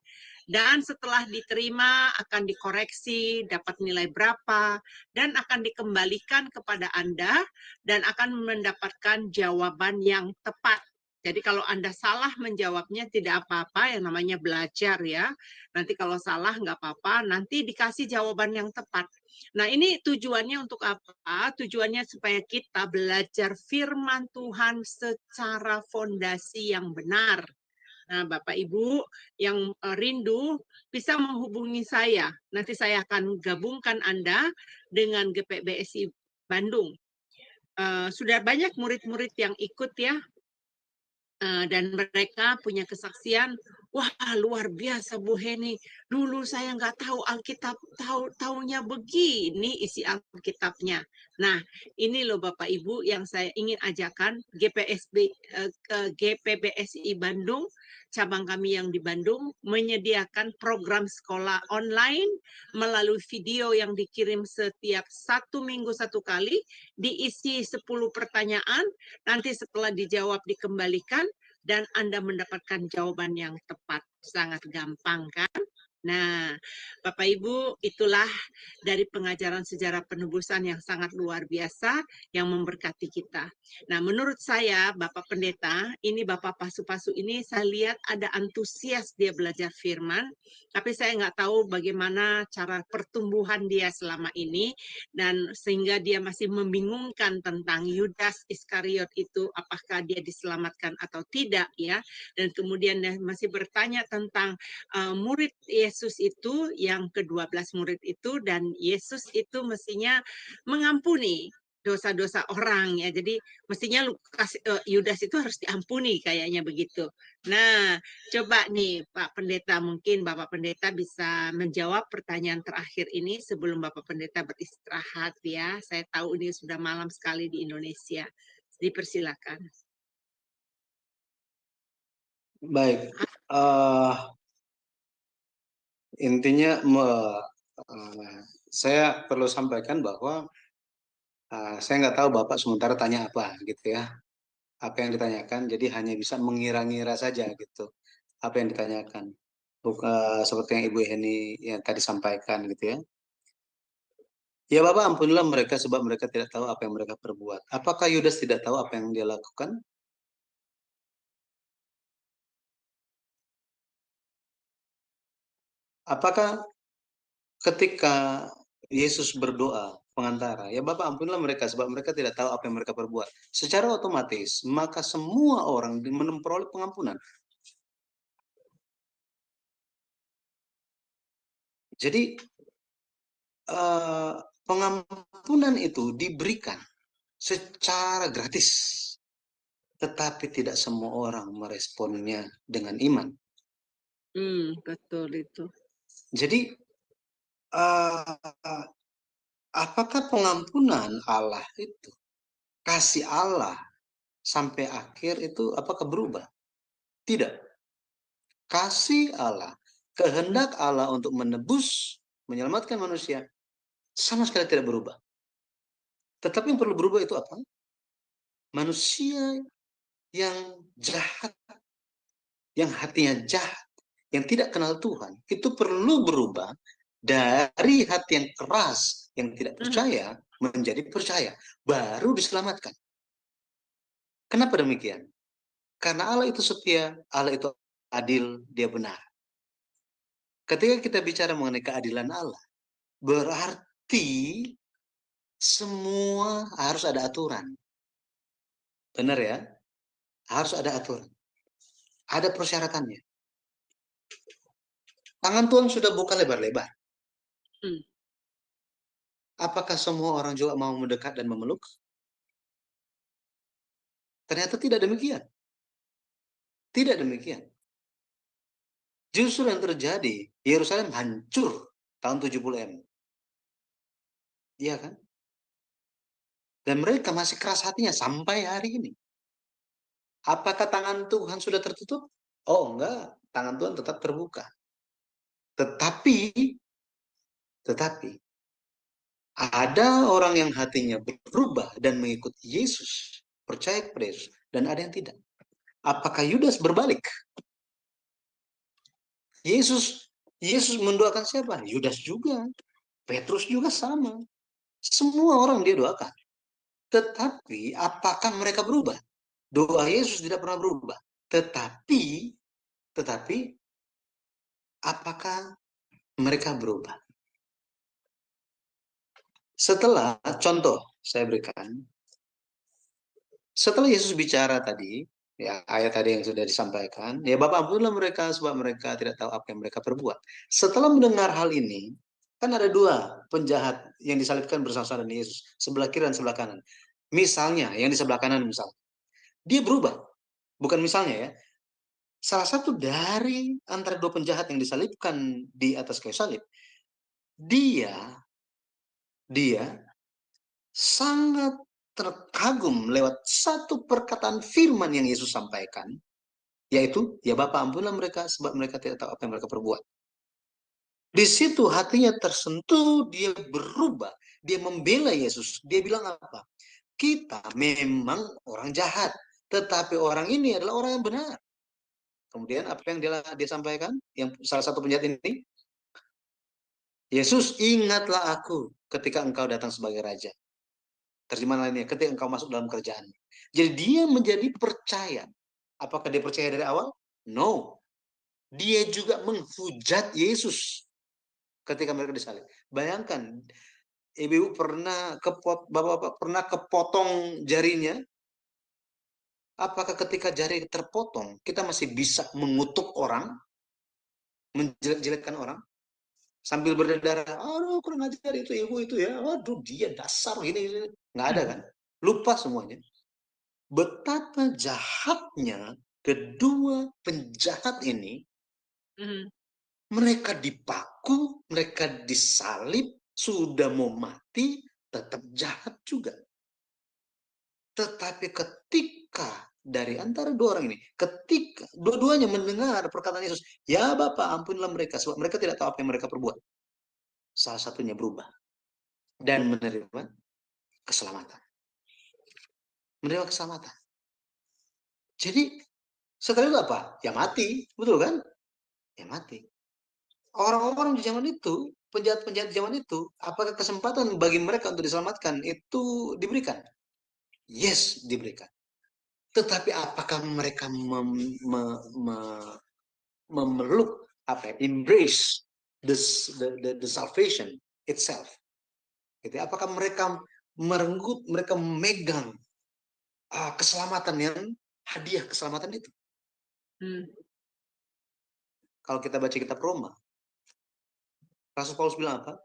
Dan setelah diterima akan dikoreksi, dapat nilai berapa, dan akan dikembalikan kepada Anda dan akan mendapatkan jawaban yang tepat. Jadi kalau Anda salah menjawabnya tidak apa-apa, yang namanya belajar ya. Nanti kalau salah nggak apa-apa, nanti dikasih jawaban yang tepat. Nah ini tujuannya untuk apa? Tujuannya supaya kita belajar firman Tuhan secara fondasi yang benar. Nah, Bapak Ibu yang rindu bisa menghubungi saya. Nanti saya akan gabungkan Anda dengan GPBSI Bandung. Sudah banyak murid-murid yang ikut ya, dan mereka punya kesaksian, wah luar biasa Bu Heni, dulu saya nggak tahu Alkitab, taunya begini isi Alkitabnya. Nah ini loh Bapak Ibu yang saya ingin ajakan GPBSI Bandung, cabang kami yang di Bandung, menyediakan program sekolah online melalui video yang dikirim setiap 1 minggu 1 kali, diisi 10 pertanyaan, nanti setelah dijawab dikembalikan, dan Anda mendapatkan jawaban yang tepat. Sangat gampang kan? Nah, Bapak Ibu, itulah dari pengajaran sejarah penebusan yang sangat luar biasa yang memberkati kita. Nah, menurut saya, Bapak Pendeta, ini Bapak Pasu-Pasu ini saya lihat ada antusias dia belajar firman, tapi saya nggak tahu bagaimana cara pertumbuhan dia selama ini, dan sehingga dia masih membingungkan tentang Yudas Iskariot itu, apakah dia diselamatkan atau tidak ya, dan kemudian dia masih bertanya tentang murid Yesus itu, yang ke-12 murid itu, dan Yesus itu mestinya mengampuni dosa-dosa orang ya. Jadi mestinya Yudas itu harus diampuni kayaknya begitu. Nah, coba nih Pak Pendeta, mungkin Bapak Pendeta bisa menjawab pertanyaan terakhir ini sebelum Bapak Pendeta beristirahat ya. Saya tahu ini sudah malam sekali di Indonesia. Dipersilakan. Baik, intinya saya perlu sampaikan bahwa saya nggak tahu Bapak sementara tanya apa gitu ya. Apa yang ditanyakan, jadi hanya bisa mengira-ngira saja gitu. Apa yang ditanyakan. Bukan seperti yang Ibu Heni yang tadi sampaikan gitu ya. Ya Bapak ampunilah mereka sebab mereka tidak tahu apa yang mereka perbuat. Apakah Yudas tidak tahu apa yang dia lakukan? Apakah ketika Yesus berdoa pengantara, ya Bapak ampunilah mereka sebab mereka tidak tahu apa yang mereka perbuat. Secara otomatis, maka semua orang memperoleh pengampunan. Jadi pengampunan itu diberikan secara gratis, tetapi tidak semua orang meresponnya dengan iman. Betul itu. Jadi apakah pengampunan Allah itu, kasih Allah sampai akhir itu apakah berubah? Tidak. Kasih Allah, kehendak Allah untuk menebus, menyelamatkan manusia sama sekali tidak berubah. Tetapi yang perlu berubah itu apa? Manusia yang jahat, yang hatinya jahat, yang tidak kenal Tuhan, itu perlu berubah dari hati yang keras, yang tidak percaya, menjadi percaya. Baru diselamatkan. Kenapa demikian? Karena Allah itu setia, Allah itu adil, dia benar. Ketika kita bicara mengenai keadilan Allah, berarti semua harus ada aturan. Benar ya? Harus ada aturan. Ada persyaratannya. Tangan Tuhan sudah buka lebar-lebar. Apakah semua orang juga mau mendekat dan memeluk? Ternyata tidak demikian. Tidak demikian. Justru yang terjadi, Yerusalem hancur tahun 70 M. Iya kan? Dan mereka masih keras hatinya sampai hari ini. Apakah tangan Tuhan sudah tertutup? Oh enggak, tangan Tuhan tetap terbuka. Tetapi ada orang yang hatinya berubah dan mengikuti Yesus, percaya kepada Yesus, dan ada yang tidak. Apakah Yudas berbalik? Yesus Yesus mendoakan siapa? Yudas juga. Petrus juga sama. Semua orang dia doakan. Tetapi apakah mereka berubah? Doa Yesus tidak pernah berubah. Tetapi apakah mereka berubah? Setelah, contoh saya berikan, setelah Yesus bicara tadi, ya ayat tadi yang sudah disampaikan, ya Bapak ampunilah mereka sebab mereka tidak tahu apa yang mereka perbuat. Setelah mendengar hal ini, kan ada dua penjahat yang disalibkan bersama-sama dengan Yesus, sebelah kiri dan sebelah kanan. Misalnya, yang di sebelah kanan misalnya, dia berubah. Bukan misalnya ya, salah satu dari antara dua penjahat yang disalibkan di atas kayu salib, dia sangat terkagum lewat satu perkataan firman yang Yesus sampaikan, yaitu, ya Bapa ampunilah mereka sebab mereka tidak tahu apa yang mereka perbuat. Di situ hatinya tersentuh, dia berubah, dia membela Yesus. Dia bilang apa? Kita memang orang jahat, tetapi orang ini adalah orang yang benar. Kemudian apa yang dia sampaikan? Yang salah satu penjahat ini, Yesus, ingatlah aku ketika engkau datang sebagai raja. Terjemahan lainnya, ketika engkau masuk dalam kerjaan. Jadi dia menjadi percaya. Apakah dia percaya dari awal? No. Dia juga menghujat Yesus ketika mereka disalib. Bayangkan, ibu pernah bapak-bapak pernah kepotong jarinya. Apakah ketika jari terpotong, kita masih bisa mengutuk orang, menjelek-jelekkan orang? Sambil berdarah, aduh kurang ajar itu ibu itu ya, aduh dia dasar gini. Nggak ada kan? Lupa semuanya. Betapa jahatnya kedua penjahat ini, mereka dipaku, mereka disalib, sudah mau mati, tetap jahat juga. Tetapi ketika dari antara dua orang ini, ketika dua-duanya mendengar perkataan Yesus, ya Bapa ampunilah mereka, sebab mereka tidak tahu apa yang mereka perbuat. Salah satunya berubah dan menerima keselamatan. Menerima keselamatan. Jadi setelah itu apa? Ya mati, betul kan? Ya mati. Orang-orang di zaman itu, penjahat-penjahat zaman itu, apakah kesempatan bagi mereka untuk diselamatkan itu diberikan? Yes, diberikan. Tetapi apakah mereka memeluk, embrace the salvation itself? Gitu. Apakah mereka merenggut, mereka memegang keselamatan yang hadiah keselamatan itu? Kalau kita baca kitab Roma, Rasul Paulus bilang apa?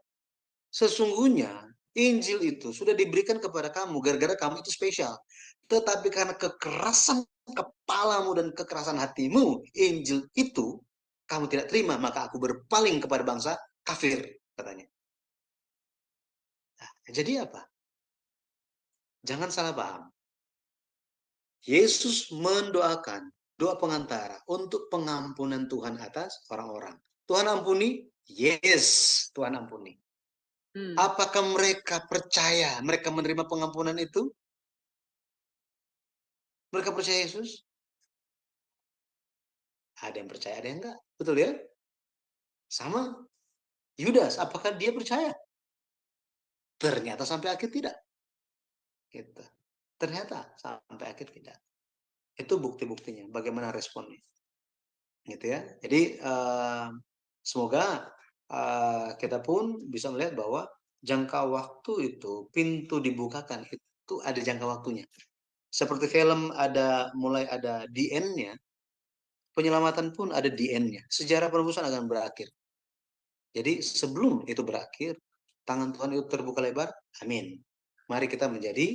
Sesungguhnya Injil itu sudah diberikan kepada kamu gara-gara kamu itu spesial. Tetapi karena kekerasan kepalamu dan kekerasan hatimu, Injil itu kamu tidak terima, maka aku berpaling kepada bangsa kafir, katanya. Nah, jadi apa? Jangan salah paham. Yesus mendoakan doa pengantara untuk pengampunan Tuhan atas orang-orang. Tuhan ampuni? Yes, Tuhan ampuni. Apakah mereka percaya, mereka menerima pengampunan itu? Mereka percaya Yesus? Ada yang percaya, ada yang enggak. Betul ya? Sama Yudas, apakah dia percaya? Ternyata sampai akhir tidak. Gitu. Ternyata sampai akhir tidak. Itu bukti-buktinya, bagaimana responnya. Gitu ya. Jadi semoga kita pun bisa melihat bahwa jangka waktu itu, pintu dibukakan itu ada jangka waktunya. Seperti film mulai ada the end-nya, penyelamatan pun ada the end-nya. Sejarah penebusan akan berakhir. Jadi sebelum itu berakhir, tangan Tuhan itu terbuka lebar. Amin. Mari kita menjadi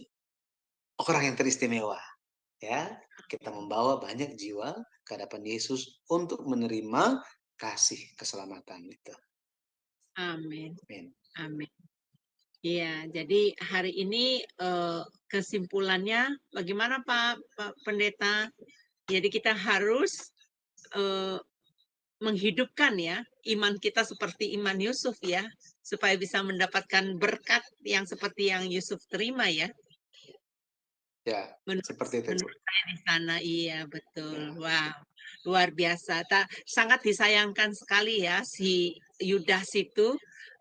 orang yang teristimewa. Ya, kita membawa banyak jiwa ke hadapan Yesus untuk menerima kasih keselamatan itu. Amin. Amin. Amin. Iya, jadi hari ini kesimpulannya bagaimana Pak Pendeta? Jadi kita harus menghidupkan ya iman kita seperti iman Yusuf ya, supaya bisa mendapatkan berkat yang seperti yang Yusuf terima ya. Ya, seperti itu. Menurut saya di sana, iya betul. Wow. Luar biasa. Sangat disayangkan sekali ya si Yudas itu,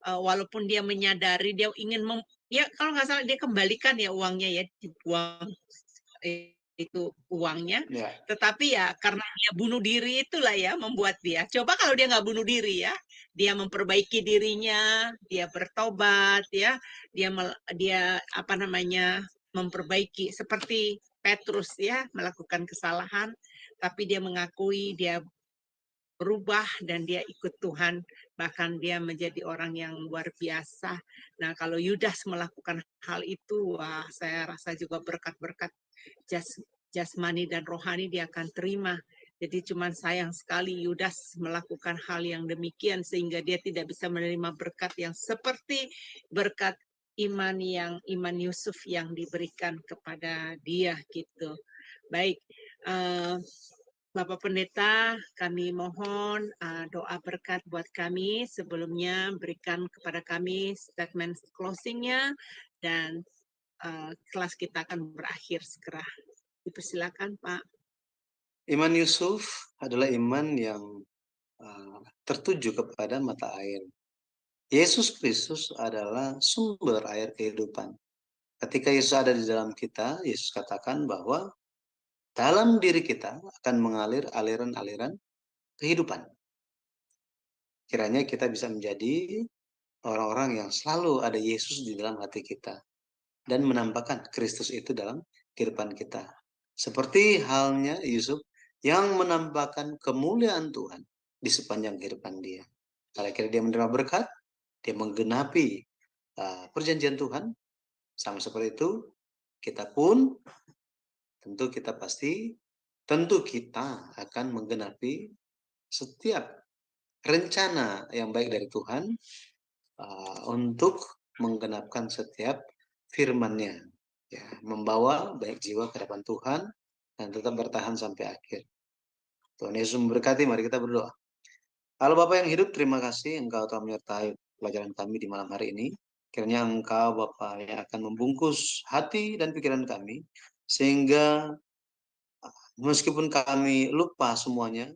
walaupun dia menyadari dia ingin ya kalau nggak salah dia kembalikan ya uangnya ya, dibuang itu uangnya, Ya. tetapi ya karena dia bunuh diri itulah ya membuat dia. Coba kalau dia nggak bunuh diri ya, dia memperbaiki dirinya, dia bertobat ya, dia apa namanya memperbaiki seperti Petrus ya melakukan kesalahan, tapi dia mengakui dia berubah dan dia ikut Tuhan, bahkan dia menjadi orang yang luar biasa. Nah, kalau Yudas melakukan hal itu, wah, saya rasa juga berkat-berkat jasmani dan rohani dia akan terima. Jadi cuman sayang sekali Yudas melakukan hal yang demikian sehingga dia tidak bisa menerima berkat yang seperti berkat iman Yusuf yang diberikan kepada dia gitu. Baik, Bapak Pendeta, kami mohon doa berkat buat kami. Sebelumnya berikan kepada kami statement closing-nya dan kelas kita akan berakhir segera. Dipersilakan, Pak. Iman Yusuf adalah iman yang tertuju kepada mata air. Yesus Kristus adalah sumber air kehidupan. Ketika Yesus ada di dalam kita, Yesus katakan bahwa dalam diri kita akan mengalir aliran-aliran kehidupan. Kiranya kita bisa menjadi orang-orang yang selalu ada Yesus di dalam hati kita dan menampakkan Kristus itu dalam kehidupan kita. Seperti halnya Yusuf yang menampakkan kemuliaan Tuhan di sepanjang kehidupan dia. Kalau kira dia menerima berkat, dia menggenapi perjanjian Tuhan, sama seperti itu, kita pun tentu kita akan menggenapi setiap rencana yang baik dari Tuhan untuk menggenapkan setiap firman-Nya, ya, membawa baik jiwa ke hadapan Tuhan dan tetap bertahan sampai akhir. Tuhan Yesus memberkati, mari kita berdoa. Allah Bapa yang hidup, terima kasih Engkau telah menyertai pelajaran kami di malam hari ini. Kiranya Engkau Bapa yang akan membungkus hati dan pikiran kami, sehingga meskipun kami lupa semuanya,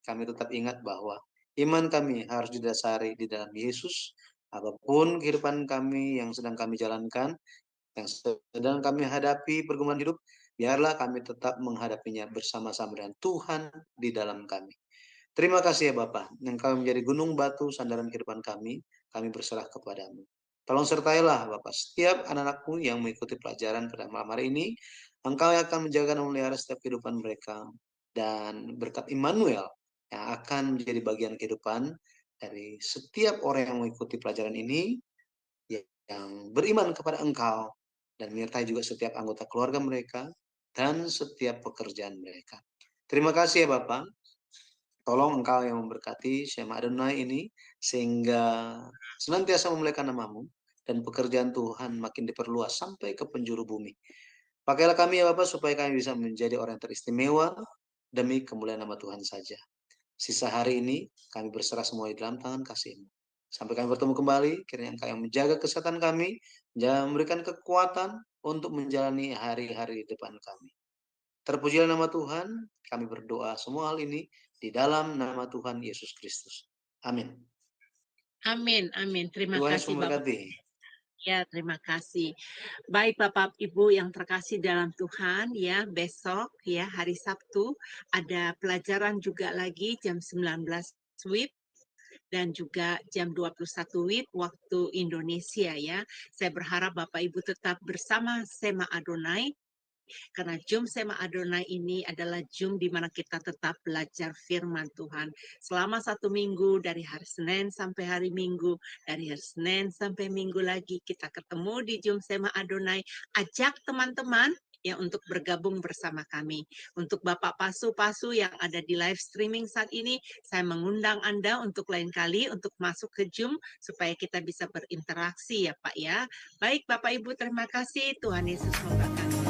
kami tetap ingat bahwa iman kami harus didasari di dalam Yesus. Apapun kehidupan kami yang sedang kami jalankan, yang sedang kami hadapi pergumulan hidup, biarlah kami tetap menghadapinya bersama-sama dengan Tuhan di dalam kami. Terima kasih ya Bapak, Engkau menjadi gunung batu sandaran kehidupan kami berserah kepadamu. Tolong sertailah Bapak setiap anak-anakmu yang mengikuti pelajaran pada malam hari ini, Engkau yang akan menjaga dan memelihara setiap kehidupan mereka, dan berkat Immanuel yang akan menjadi bagian kehidupan dari setiap orang yang mengikuti pelajaran ini, yang beriman kepada Engkau, dan menyertai juga setiap anggota keluarga mereka, dan setiap pekerjaan mereka. Terima kasih ya Bapak. Tolong Engkau yang memberkati Shema Adonai ini, sehingga senantiasa memuliakan nama-Mu, dan pekerjaan Tuhan makin diperluas sampai ke penjuru bumi. Pakailah kami ya Bapak, supaya kami bisa menjadi orang yang teristimewa, demi kemuliaan nama Tuhan saja. Sisa hari ini, kami berserah semua di dalam tangan kasih-Mu. Sampai kami bertemu kembali, kiranya Engkau yang menjaga kesehatan kami, dan memberikan kekuatan untuk menjalani hari-hari di depan kami. Terpujilah nama Tuhan, kami berdoa semua hal ini di dalam nama Tuhan Yesus Kristus. Amin. Amin, amin. Terima Tuhan kasih Bapak. memberkati. Ya, terima kasih. Baik Bapak Ibu yang terkasih dalam Tuhan, ya, besok ya hari Sabtu ada pelajaran juga lagi jam 19 WIB dan juga jam 21 WIB waktu Indonesia ya. Saya berharap Bapak Ibu tetap bersama Sema Adonai, karena Jum Sema Adonai ini adalah Jum di mana kita tetap belajar firman Tuhan. Selama 1 minggu, dari hari Senin sampai hari Minggu, dari hari Senin sampai Minggu lagi, kita ketemu di Jum Sema Adonai. Ajak teman-teman ya untuk bergabung bersama kami. Untuk Bapak Pasu-Pasu yang ada di live streaming saat ini, saya mengundang Anda untuk lain kali untuk masuk ke Zoom supaya kita bisa berinteraksi ya Pak ya. Baik Bapak Ibu, terima kasih. Tuhan Yesus memberkati.